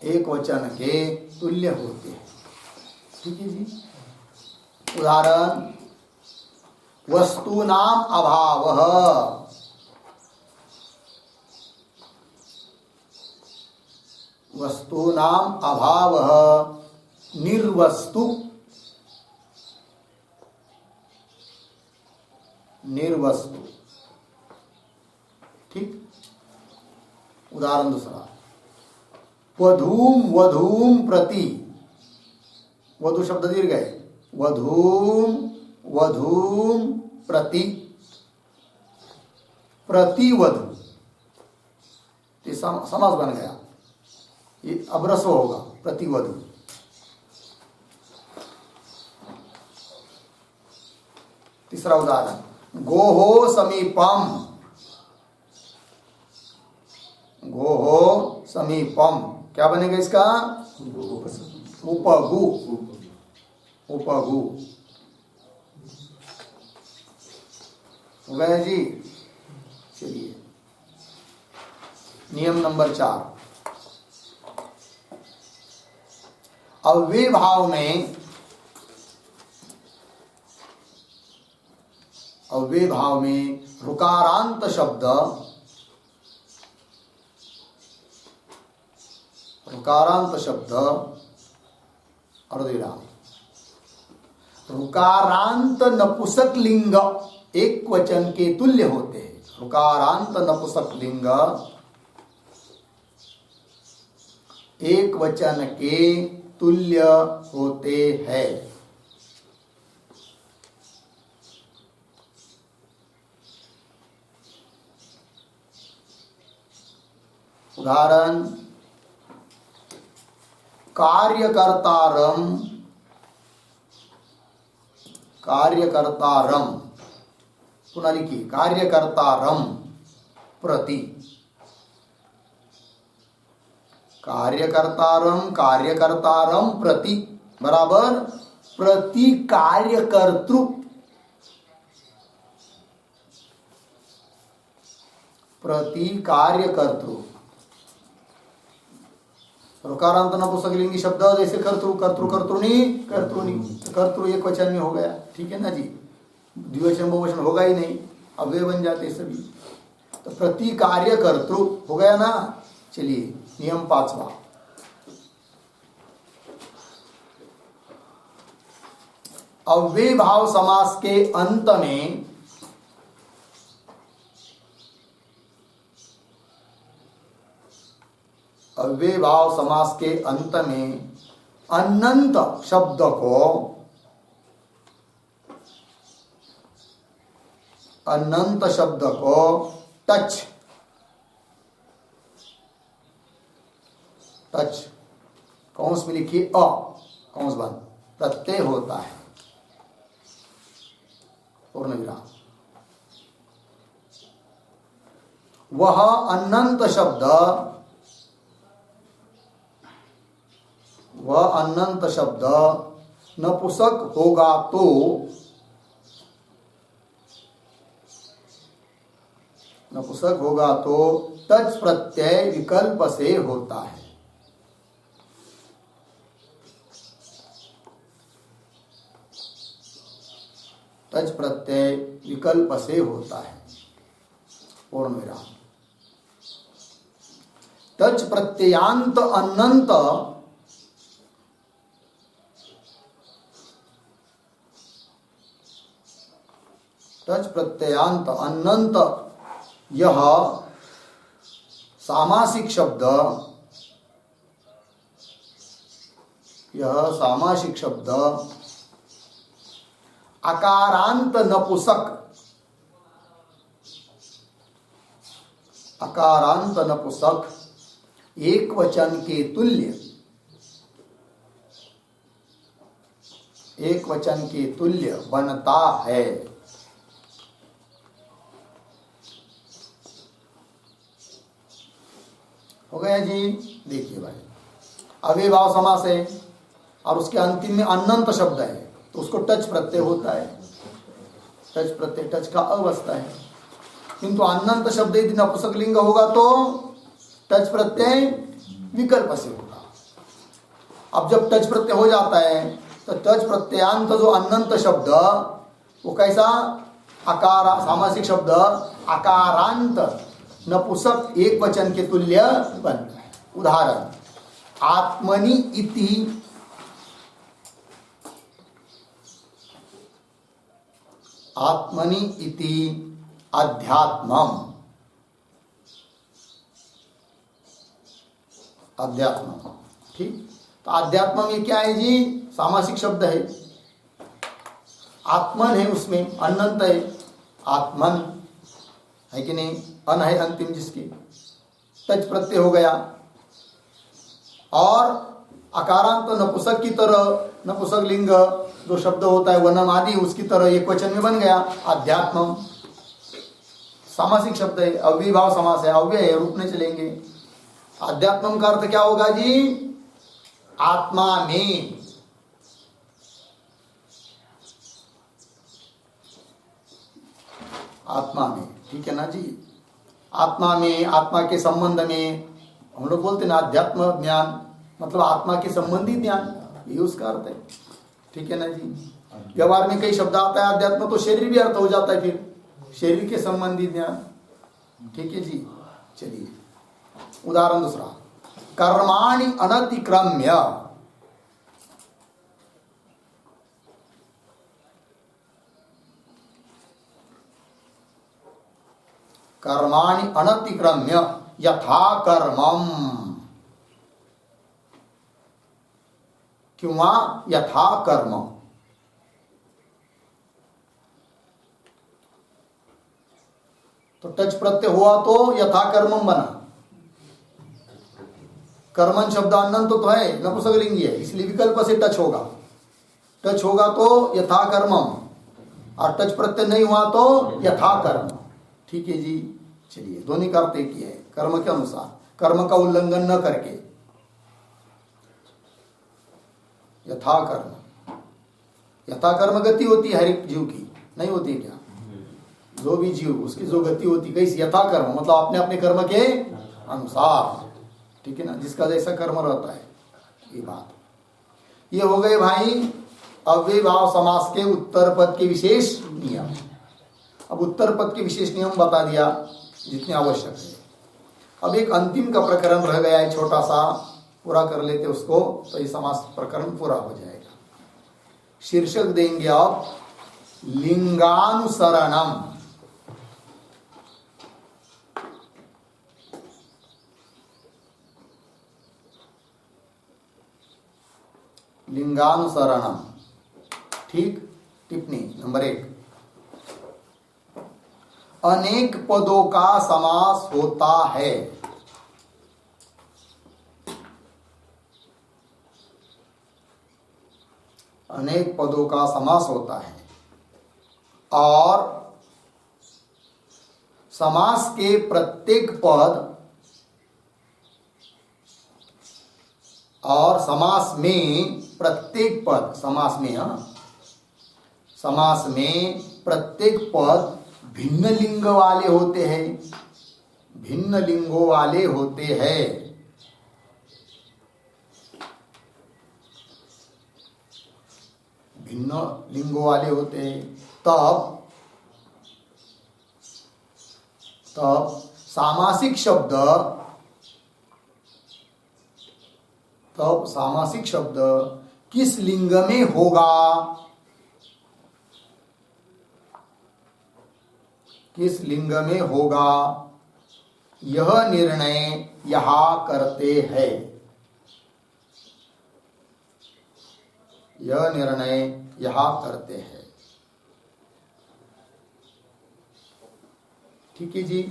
Speaker 1: एक वचन के तुल्य होते हैं। ठीक है जी। उदाहरण, वस्तूनाम अभावः, वस्तूनाम अभावः निर्वस्तु, निर्वस्तु। ठीक। उदाहरण दूसरा, वधूम वधूम प्रति, वधु शब्द दीर्घ है, वधूम वधूम प्रति, प्रतिवधु, ये समास बन गया, ये अब्रस्व होगा, प्रतिवधु। तीसरा उदाहरण, गोहो समीपम, गोहो समीपम, क्या बनेगा इसका? उपगु, उपगु। हो गया जी। चलिए नियम नंबर 4, अव्यय भाव में, अव्यय भाव में ऋकारांत शब्द, ऋकारांत शब्द अर्धविराम, ऋकारांत नपुंसक लिंग एक वचन के तुल्य होते हैं। ऋकारांत नपुंसक लिंग एक वचन के तुल्य होते हैं। उदाहरण, कार्यकर्तारम, कार्यकर्तारम, पुनः लिखिए, कार्यकर्तारम प्रति, कार्यकर्तारम, कार्यकर्तारम प्रति बराबर प्रति कार्यकर्तृ, प्रति कार्यकर्तृ। ऋकारांत नपुंसक लिंगी शब्द जैसे कर्तृ, कर्तृ, कर्तृणी, कर्तृणी, कर्तृ एक वचन में हो गया। ठीक है ना जी। द्विवचन बहुवचन होगा ही नहीं, अव्यय बन जाते सभी। तो प्रति कार्य कर्तृ हो गया ना। चलिए नियम 5वां, अव्यय भाव समास के अंत में अव्यय भाव समास के अंत में अनंत शब्द को, अनंत शब्द को टच, टच कौंस में लिखिए अ, कौंस बंद, प्रत्यय होता है, पूर्ण विराम। वह अनंत शब्द, वह अनंत शब्द नपुंसक होगा तो नपुंसक होगा तो टच प्रत्यय विकल्प से होता है। टच प्रत्यय विकल्प से होता है, पूर्ण विराम। टच प्रत्ययांत अनंत, टच प्रत्ययांत अनंत यह सामासिक शब्द, यह सामासिक शब्द आकारांत नपुंसक, अकारांत नपुंसक एक वचन के तुल्य, एक वचन के तुल्य बनता है। हो गया जी। देखिए भाई, अव्ययभाव समास है और उसके अंतिम में अनंत शब्द है तो उसको टच प्रत्यय होता है। टच प्रत्यय, टच का अवस्था है, किंतु अनंत शब्द यदि नपुंसक लिंग होगा तो टच प्रत्यय विकल्प से होगा। अब जब टच प्रत्यय हो जाता है तो टच प्रत्ययांत जो अनंत शब्द वो कैसा, आकार सामासिक शब्द आकारांत नपुंसक एक वचन के तुल्य बनता है। उदाहरण, आत्मनि इति, आत्मनि इति अध्यात्मम, अध्यात्म। ठीक, तो अध्यात्म में क्या है जी, सामासिक शब्द है। आत्मन है, उसमें अनंत है, आत्मन है कि नहीं, अन है अंतिम जिसकी, टच प्रत्यय हो गया। और अकारांत नपुंसक की तरह, नपुंसक लिंग जो शब्द होता है वनम आदि, उसकी तरह एक वचन में बन गया अध्यात्म। सामासिक शब्द है, अव्ययभाव समास है, अव्यय है, रूप में चलेंगे। अध्यात्म का अर्थ क्या होगा जी, आत्मा में, आत्मा में, ठीक है ना जी। आत्मा में, आत्मा के संबंध में, हम लोग बोलते हैं ना अध्यात्म ज्ञान, मतलब आत्मा के संबंधी ज्ञान, ये उसका अर्थ है। ठीक है ना जी। व्यवहार में कई शब्द आता है अध्यात्म, तो शरीर भी अर्थ हो जाता है, फिर शरीर के संबंधी ज्ञान। ठीक है जी। चलिए उदाहरण दूसरा, कर्माणि अनतिक्रम्य, कर्माणि अनतिक्रम्य यथा कर्मम, किंवा यथा कर्म। तो टच प्रत्यय हुआ तो यथा कर्मम बना। कर्मन शब्द अनंत तो है, नपुंसकलिंगी है, इसलिए विकल्प से टच होगा। टच होगा तो यथा कर्मम, और टच प्रत्यय नहीं हुआ तो यथा कर्म। ठीक है जी। चलिए दोनों का अर्थ एक ही है, कर्म के अनुसार, कर्म का उल्लंघन न करके। यथा कर्म, यथा कर्म गति होती है हर एक जीव की, नहीं होती क्या? जो भी जीव उसकी जो गति होती कैसी, यथा कर्म, मतलब अपने अपने कर्म के अनुसार। ठीक है ना, जिसका जैसा कर्म रहता है, ये बात। ये हो गए भाई अव्ययभाव समास के उत्तर पद के विशेष नियम। अब उत्तर पद के विशेष नियम बता दिया जितने आवश्यक है। अब एक अंतिम का प्रकरण रह गया है छोटा सा, पूरा कर लेते उसको, तो ये समास प्रकरण पूरा हो जाएगा। शीर्षक देंगे आप लिंगानुसरणम। लिंगानुसरणम। ठीक, टिप्पणी नंबर 1, अनेक पदों का समास होता है। अनेक पदों का समास होता है और समास के प्रत्येक पद और समास में प्रत्येक पद, समास में, समास में प्रत्येक पद भिन्न लिंग वाले होते हैं, भिन्न लिंगों वाले होते हैं। भिन्न लिंगों वाले होते हैं, तब सामासिक शब्द, तब सामासिक शब्द किस लिंग में होगा, किस लिंग में होगा, यह निर्णय यहां करते हैं। यह निर्णय यहां करते हैं। ठीक है जी।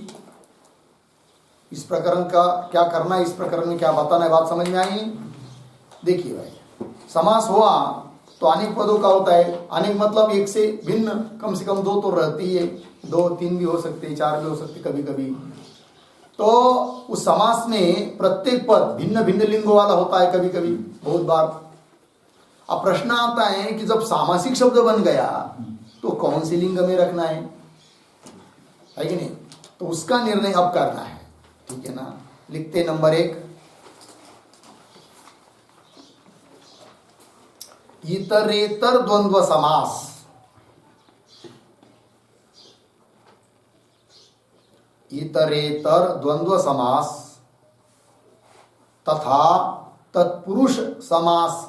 Speaker 1: इस प्रकरण का क्या करना है, इस प्रकरण में क्या बताना है, बात समझ में आई? देखिए भाई, समास हुआ तो अनेक पदों का होता है। अनेक मतलब एक से भिन्न, कम से कम दो तो रहती है, दो तीन भी हो सकते, चार भी हो सकते कभी कभी। तो उस समास में प्रत्येक पद भिन्न भिन्न लिंगों वाला होता है कभी कभी, बहुत बार। अब प्रश्न आता है कि जब सामासिक शब्द बन गया तो कौन सी लिंग में रखना है कि नहीं? तो उसका निर्णय अब करना है, ठीक है ना। लिखते नंबर 1, इतरेतर द्वंद्व समास। इतरेतर द्वंद्व समास तथा तत्पुरुष समास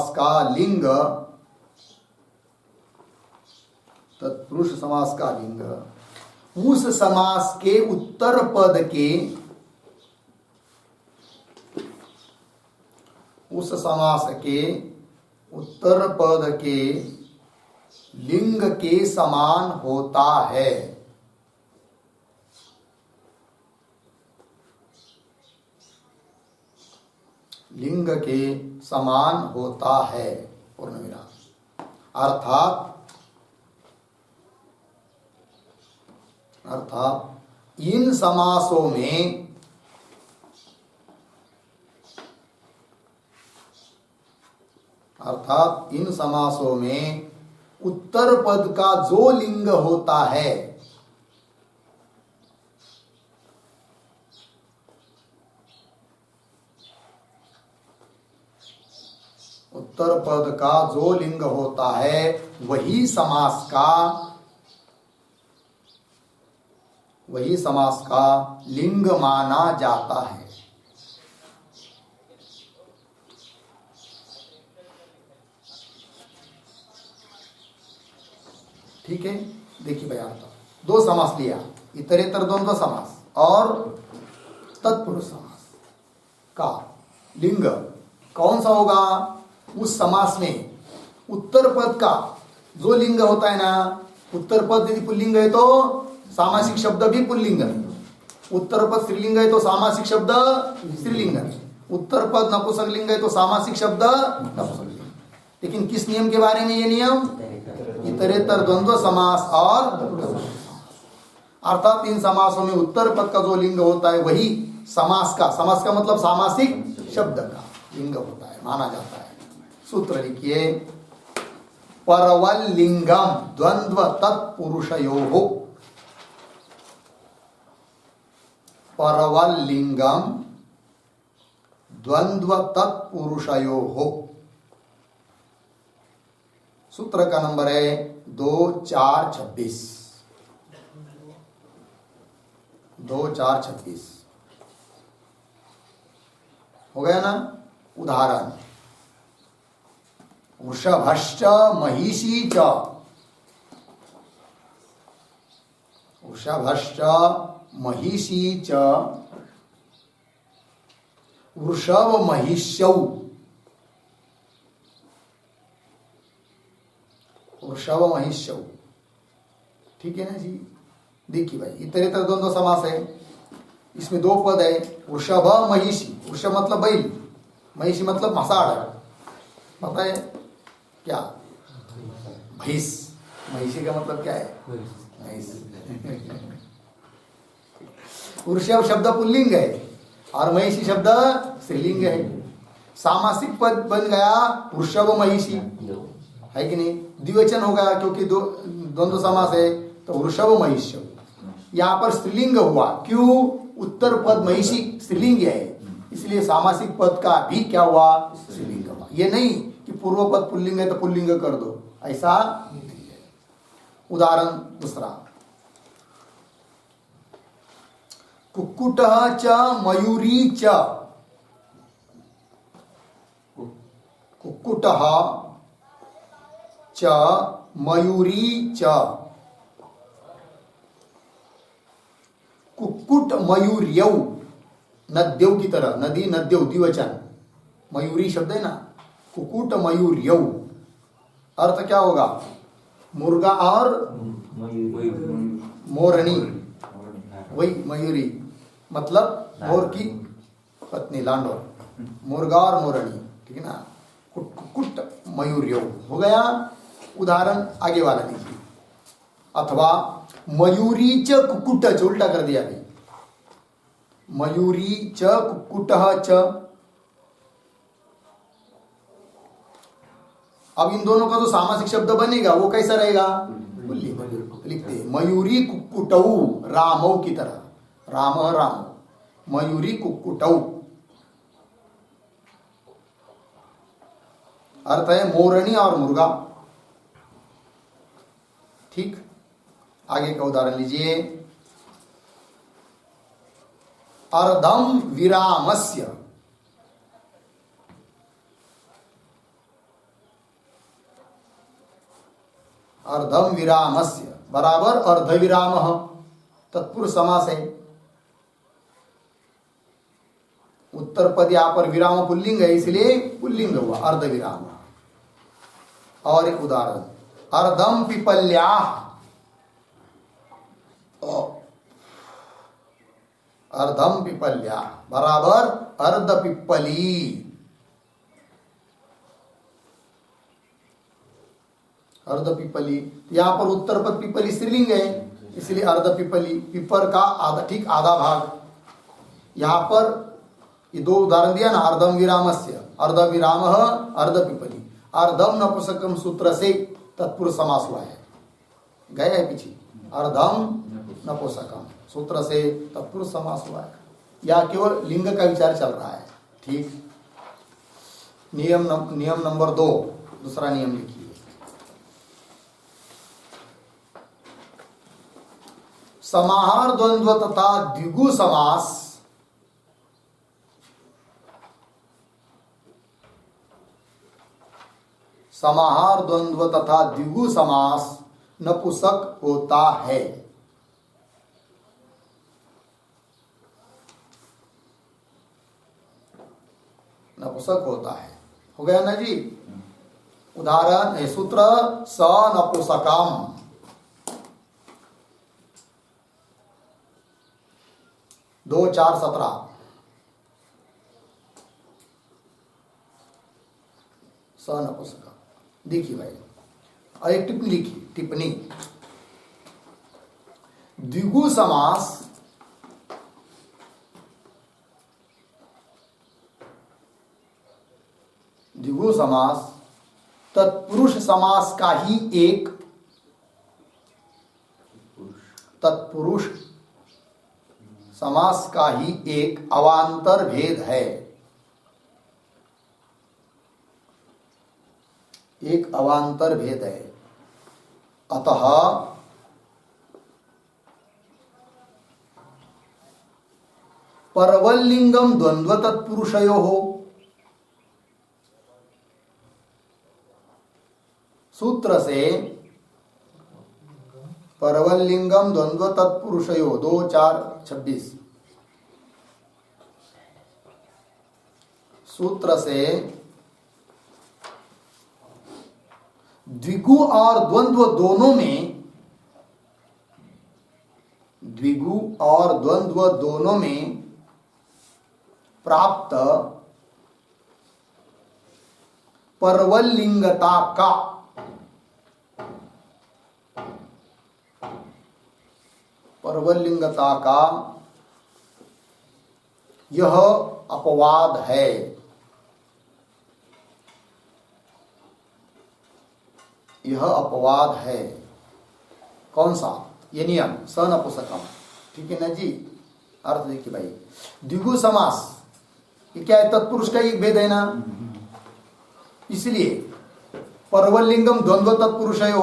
Speaker 1: का लिंग, तत्पुरुष समास का लिंग उस समास के उत्तर पद के, उस समास के उत्तर पद के लिंग के समान होता है। लिंग के समान होता है, पूर्ण विराम। अर्थात इन समासों में उत्तर पद का जो लिंग होता है, उत्तर पद का जो लिंग होता है वही समास का लिंग माना जाता है। ठीक है, देखिए भाई, अर्थ दो समास लिया, इतरेतर द्वंद्व समास और तत्पुरुष समास का लिंग कौन सा होगा? उस समास में उत्तर पद का जो लिंग होता है ना, उत्तर पद यदि पुल्लिंग है तो सामासिक शब्द भी पुल्लिंग है, उत्तर पद स्त्रीलिंग है तो सामासिक शब्द स्त्रीलिंग है, उत्तर पद नपुंसक लिंग है तो सामासिक शब्द नपुंसक लिंग। लेकिन किस नियम के बारे में ये नियम? इतरेतर द्वंद्व समास और, अर्थात इन समासों में उत्तर पद का जो लिंग होता है वही समास का मतलब सामासिक शब्द का लिंग होता है, माना जाता है। सूत्र लिखिए, परवल लिंगम द्वंद्व तत्पुरुषयोः। परवल लिंगम द्वंद्व तत्पुरुषयोः। सूत्र का नंबर है 2426। 2426 हो गया ना। उदाहरण, वृषभश्च महिषी च, वृषभश्च महिषी च वृषभ महिष्यौ, वृषभ महिष्यौ। ठीक है ना जी। देखिए भाई, इतरेतर द्वंद्व समास है, इसमें दो पद है, वृषभ महिषी। वृषभ मतलब बैल, महिषी मतलब मसाड़, पता है क्या? भैंस। महिषी का मतलब क्या है? भैंस। वृषभ शब्द पुल्लिंग है और महिषी शब्द स्त्रीलिंग है। सामासिक पद बन गया वृषभ महिषी, है कि नहीं? द्विवचन हो गया क्योंकि द्वंद्व समास है, तो वृषभ महिष्य। यहाँ पर स्त्रीलिंग हुआ, क्यों? उत्तर पद महिषी स्त्रीलिंग है, इसलिए सामासिक पद का भी क्या हुआ? स्त्रीलिंग हुआ। ये नहीं कि पूर्व पद पुल्लिंग है तो पुल्लिंग कर दो, ऐसा। उदाहरण दूसरा, कुक्कुटः च मयूरी च, कुक्कुटः च मयूरी च, कुक्कुट मयूर्यौ, नद्यौ की तरह, नदी नद्यौ द्विवचन, मयूरी शब्द है ना, कुक्कुट मयूर्यौ। अर्थ क्या होगा? मुर्गा और मोरनी, वही मयूरी, मतलब मोर की पत्नी लांडोर, मुर्गा और मोरनी, ठीक है ना। कुट मयूर्यो हो गया उदाहरण। आगे वाला देखिए, अथवा मयूरी च कुक्कुट च, उल्टा कर दिया भाई, मयूरी च कुक्कुट च। अब इन दोनों का जो सामासिक शब्द बनेगा वो कैसा रहेगा, पुल्लिंग। लिखते हैं मयूरी कुक्कुटऊ रामौ की तरह, राम राम, मयूरी कुक्कुटऊ। अर्थ है मोरनी और मुर्गा। ठीक, आगे का उदाहरण लीजिए, अर्धम विरामस्य, अर्धम विरामस्य बराबर अर्धविरामः, तत्पुरुष समास है। उत्तर पद यहां पर विराम पुल्लिंग है, इसलिए पुल्लिंग हुआ अर्धविराम। और एक उदाहरण, अर्धम पिपल्या, अर्धम पिपल्या बराबर अर्ध पिप्पली। अर्ध पिपली, यहां पर उत्तर पद पिपली स्त्रीलिंग है, इसलिए अर्ध पिपली, पिपर का आधा, ठीक आधा भाग। यहां पर ये दो उदाहरण दिया ना, अर्धम विरामस्य, अर्ध विराम, अर्ध पिपली। अर्धम नपुंसकम सूत्र से तत्पुरुष समास हुआ है, गए है पीछे, अर्धम नपुंसकम सूत्र से तत्पुरुष समास हुआ है, या केवल लिंग का विचार चल रहा है। ठीक, नियम नंबर 2, दूसरा नियम लिखिए, समाहार द्वंद्व तथा द्विगु समास समाहार द्वंद्व तथा द्विगु समास नपुंसक होता है। नपुंसक होता है, हो गया ना जी। उदाहरण है सूत्र स नपुंसकम, 2-4-17, स नपुंसकम। देखिए भाई, और एक टिप्पणी लिखिए, टिप्पणी, द्विगु समास द्विगु समास तत्पुरुष समास का ही एक, तत्पुरुष समास का ही एक अवांतर भेद है, एक अवांतर भेद है। अतः परवल्लिंगम द्वंद्व तत्पुरुषयोः सूत्र से परवल्लिंगम द्वंद्व तत्पुरुषयोः 2-4-26 सूत्र से द्विगु और द्वंद्व दोनों में, द्विगु और द्वंद्व दोनों में प्राप्त परवल्लिंगता का यह अपवाद है। यह अपवाद है, कौन सा, ये नियम स नपुंसकम, ठीक है ना जी। अर्थ देखिए भाई, द्विगु समास ये क्या है, तत्पुरुष का एक भेद है ना, इसलिए परवल्लिंगम द्वंद्व तत्पुरुषयो,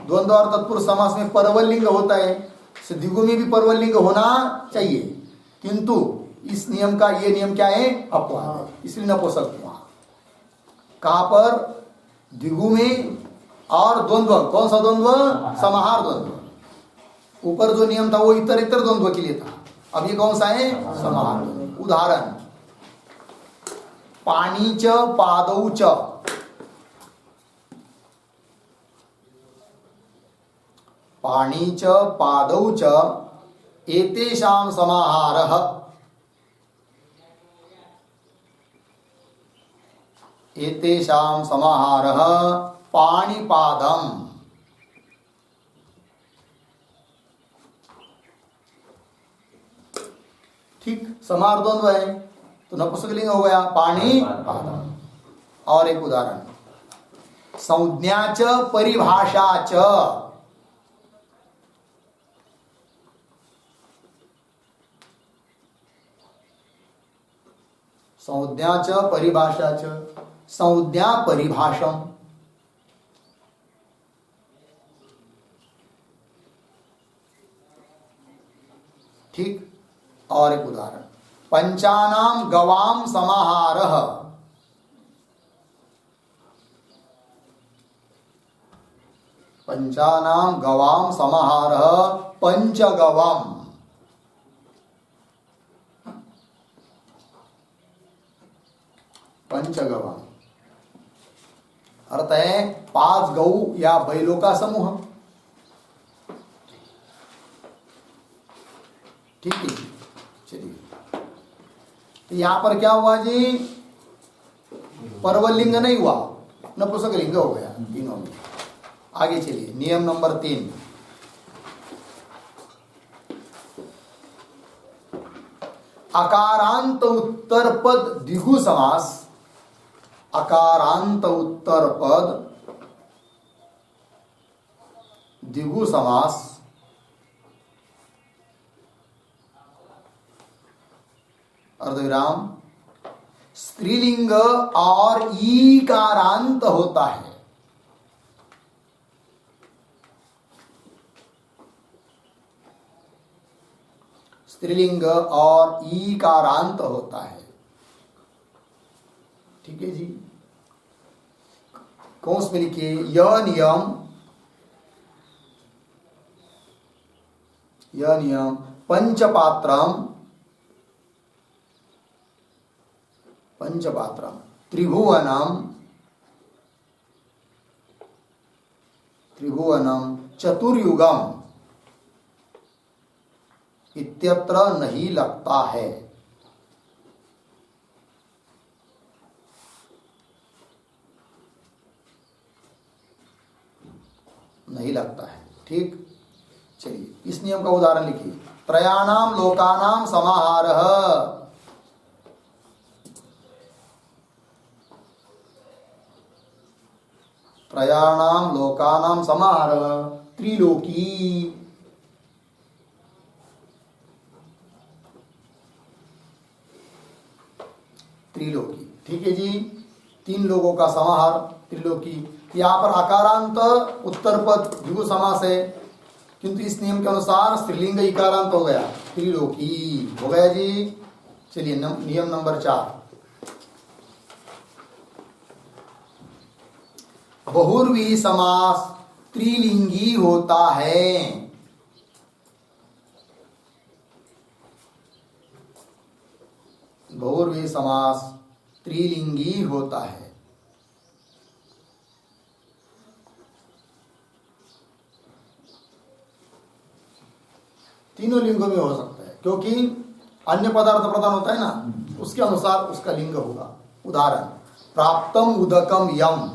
Speaker 1: द्वंद्व और तत्पुरुष समास में परवल्लिंग होता है, द्विगु में भी परवल्लिंग होना चाहिए, किंतु इस नियम का, ये नियम क्या है, अपवाद है, इसलिए नपुंसक हुआ। कहां पर, द्विगु में और द्वंद्व, कौन सा द्वंद्व, समाहार द्वंद्व। ऊपर जो नियम था वो इतर इतर द्वंद्व के लिए था, अब ये कौन सा है, समाहार द्वंद्व। उदाहरण, पानी च पादौ च, पाणी च पादौ च एतेषां समाहारः पाणिपादम्। ठीक, समाहार द्वंद्व है तो नपुंसकलिंग हो गया पाणिपादम्। और एक उदाहरण, संज्ञा च परिभाषा च, संज्ञा च परिभाषा च, संज्ञा परिभाषम। ठीक, और एक उदाहरण, पंचानाम गवाम समाहारः, पंचानाम गवाम समाहारः पंचगवम। पंचगवम अर्थ है 5 गौ या बैलों का समूह। ठीक है, चलिए यहां पर क्या हुआ जी, परवलिंग नहीं हुआ, नपुंसकलिंग हो गया तीनों में। आगे चलिए, नियम नंबर 3, अकारांत उत्तर पद द्विगु समास, अकारांत उत्तर पद द्विगु समास, अर्धविराम, स्त्रीलिंग और ईकारांत होता है। स्त्रीलिंग और ईकारांत होता है। ठीक है जी, कौंस में लिखिए, यह नियम पंचपात्रम त्रिभुवनम चतुर्युगम इत्यत्र नहीं लगता है। नहीं लगता है। ठीक, चलिए इस नियम का उदाहरण लिखिए, त्रयाणाम लोकानाम समाहारः, त्रयाणाम लोकानाम समाहारः त्रिलोकी। त्रिलोकी, ठीक है जी, 3 लोगों का समाहार त्रिलोकी। यहाँ पर आकारांत उत्तर पद द्विगु समास है, किंतु इस नियम के अनुसार स्त्रीलिंग इकारांत हो गया, त्रिलोकी हो गया जी। चलिए नियम नंबर 4, बहुव्रीहि समास त्रिलिंगी होता है। बहुव्रीहि समास त्रिलिंगी होता है। तीनों लिंगों में हो सकता है, क्योंकि अन्य पदार्थ प्रधान होता है ना, उसके अनुसार उसका लिंग होगा। उदाहरण, प्राप्तम उदकम यम,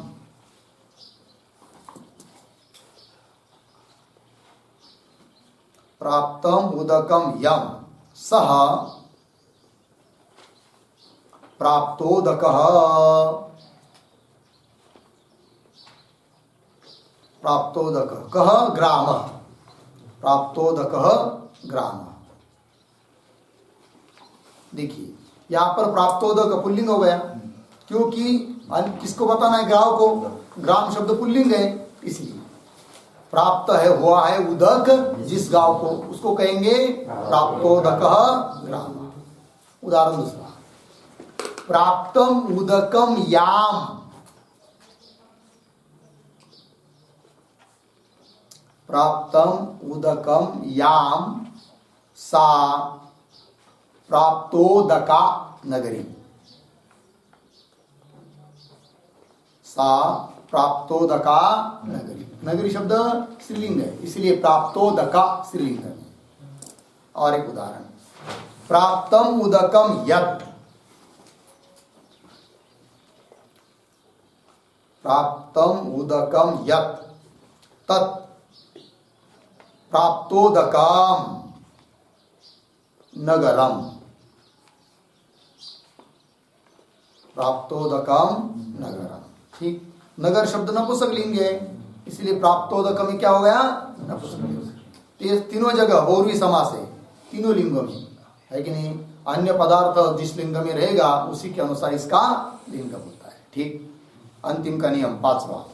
Speaker 1: प्राप्तम उदकम यम सह प्राप्तोदकः, प्राप्तोदकः कः ग्रामः, प्राप्तोदकः ग्राम। देखिए यहां पर प्राप्तोदक पुल्लिंग हो गया, क्योंकि किसको बताना है, ग्राम को, ग्राम शब्द पुल्लिंग है, इसलिए प्राप्त है हुआ है उदक जिस गांव को, उसको कहेंगे प्राप्तोदकः ग्राम। उदाहरण दूसरा, प्राप्तम उदकम याम, प्राप्तम उदकम याम सा प्राप्तोदका नगरी, सा प्राप्तोदका नगरी। नगरी शब्द स्त्रीलिंग है, इसलिए प्राप्तोदका स्त्रीलिंग है। और एक उदाहरण, प्राप्तम उदकम यत्, प्राप्तम उदकम यत् तत् प्राप्तोदकाम नगरम, प्राप्तोदकम नगरम। ठीक, नगर शब्द नपुंसक लिंग है, इसलिए प्राप्तोदकम में क्या हो गया, नपुंसक लिंग। ये तीनों जगह बहुव्रीहि समास है, तीनों लिंगों में है कि नहीं। अन्य पदार्थ जिस लिंग में रहेगा उसी के अनुसार इसका लिंग होता है। ठीक, अंतिम का नियम पांचवा,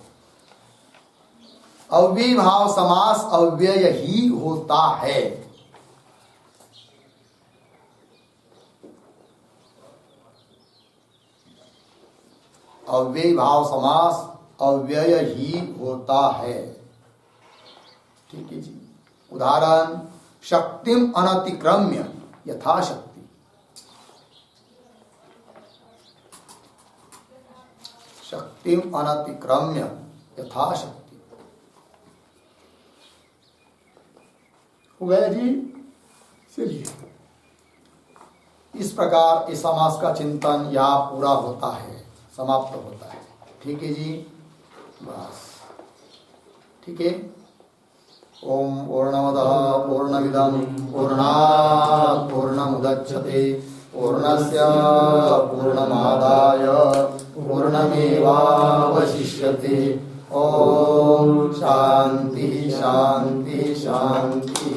Speaker 1: अव्ययीभाव समास अव्यय ही होता है। अव्ययीभाव समास अव्यय ही होता है। ठीक है जी। उदाहरण, शक्तिम अनतिक्रम्य यथाशक्ति, शक्तिम अनतिक्रम्य यथाशक्ति। हो गया जी। चलिए, इस प्रकार इस समास का चिंतन यहाँ पूरा होता है, समाप्त होता है। ठीक है जी, बस ठीक है। ओम पूर्णमदः पूर्णमिदं पूर्णात् पूर्णमुदच्यते पूर्णस्य पूर्णमादाय पूर्णमेवावशिष्यते। ओम शांति शांति शांति।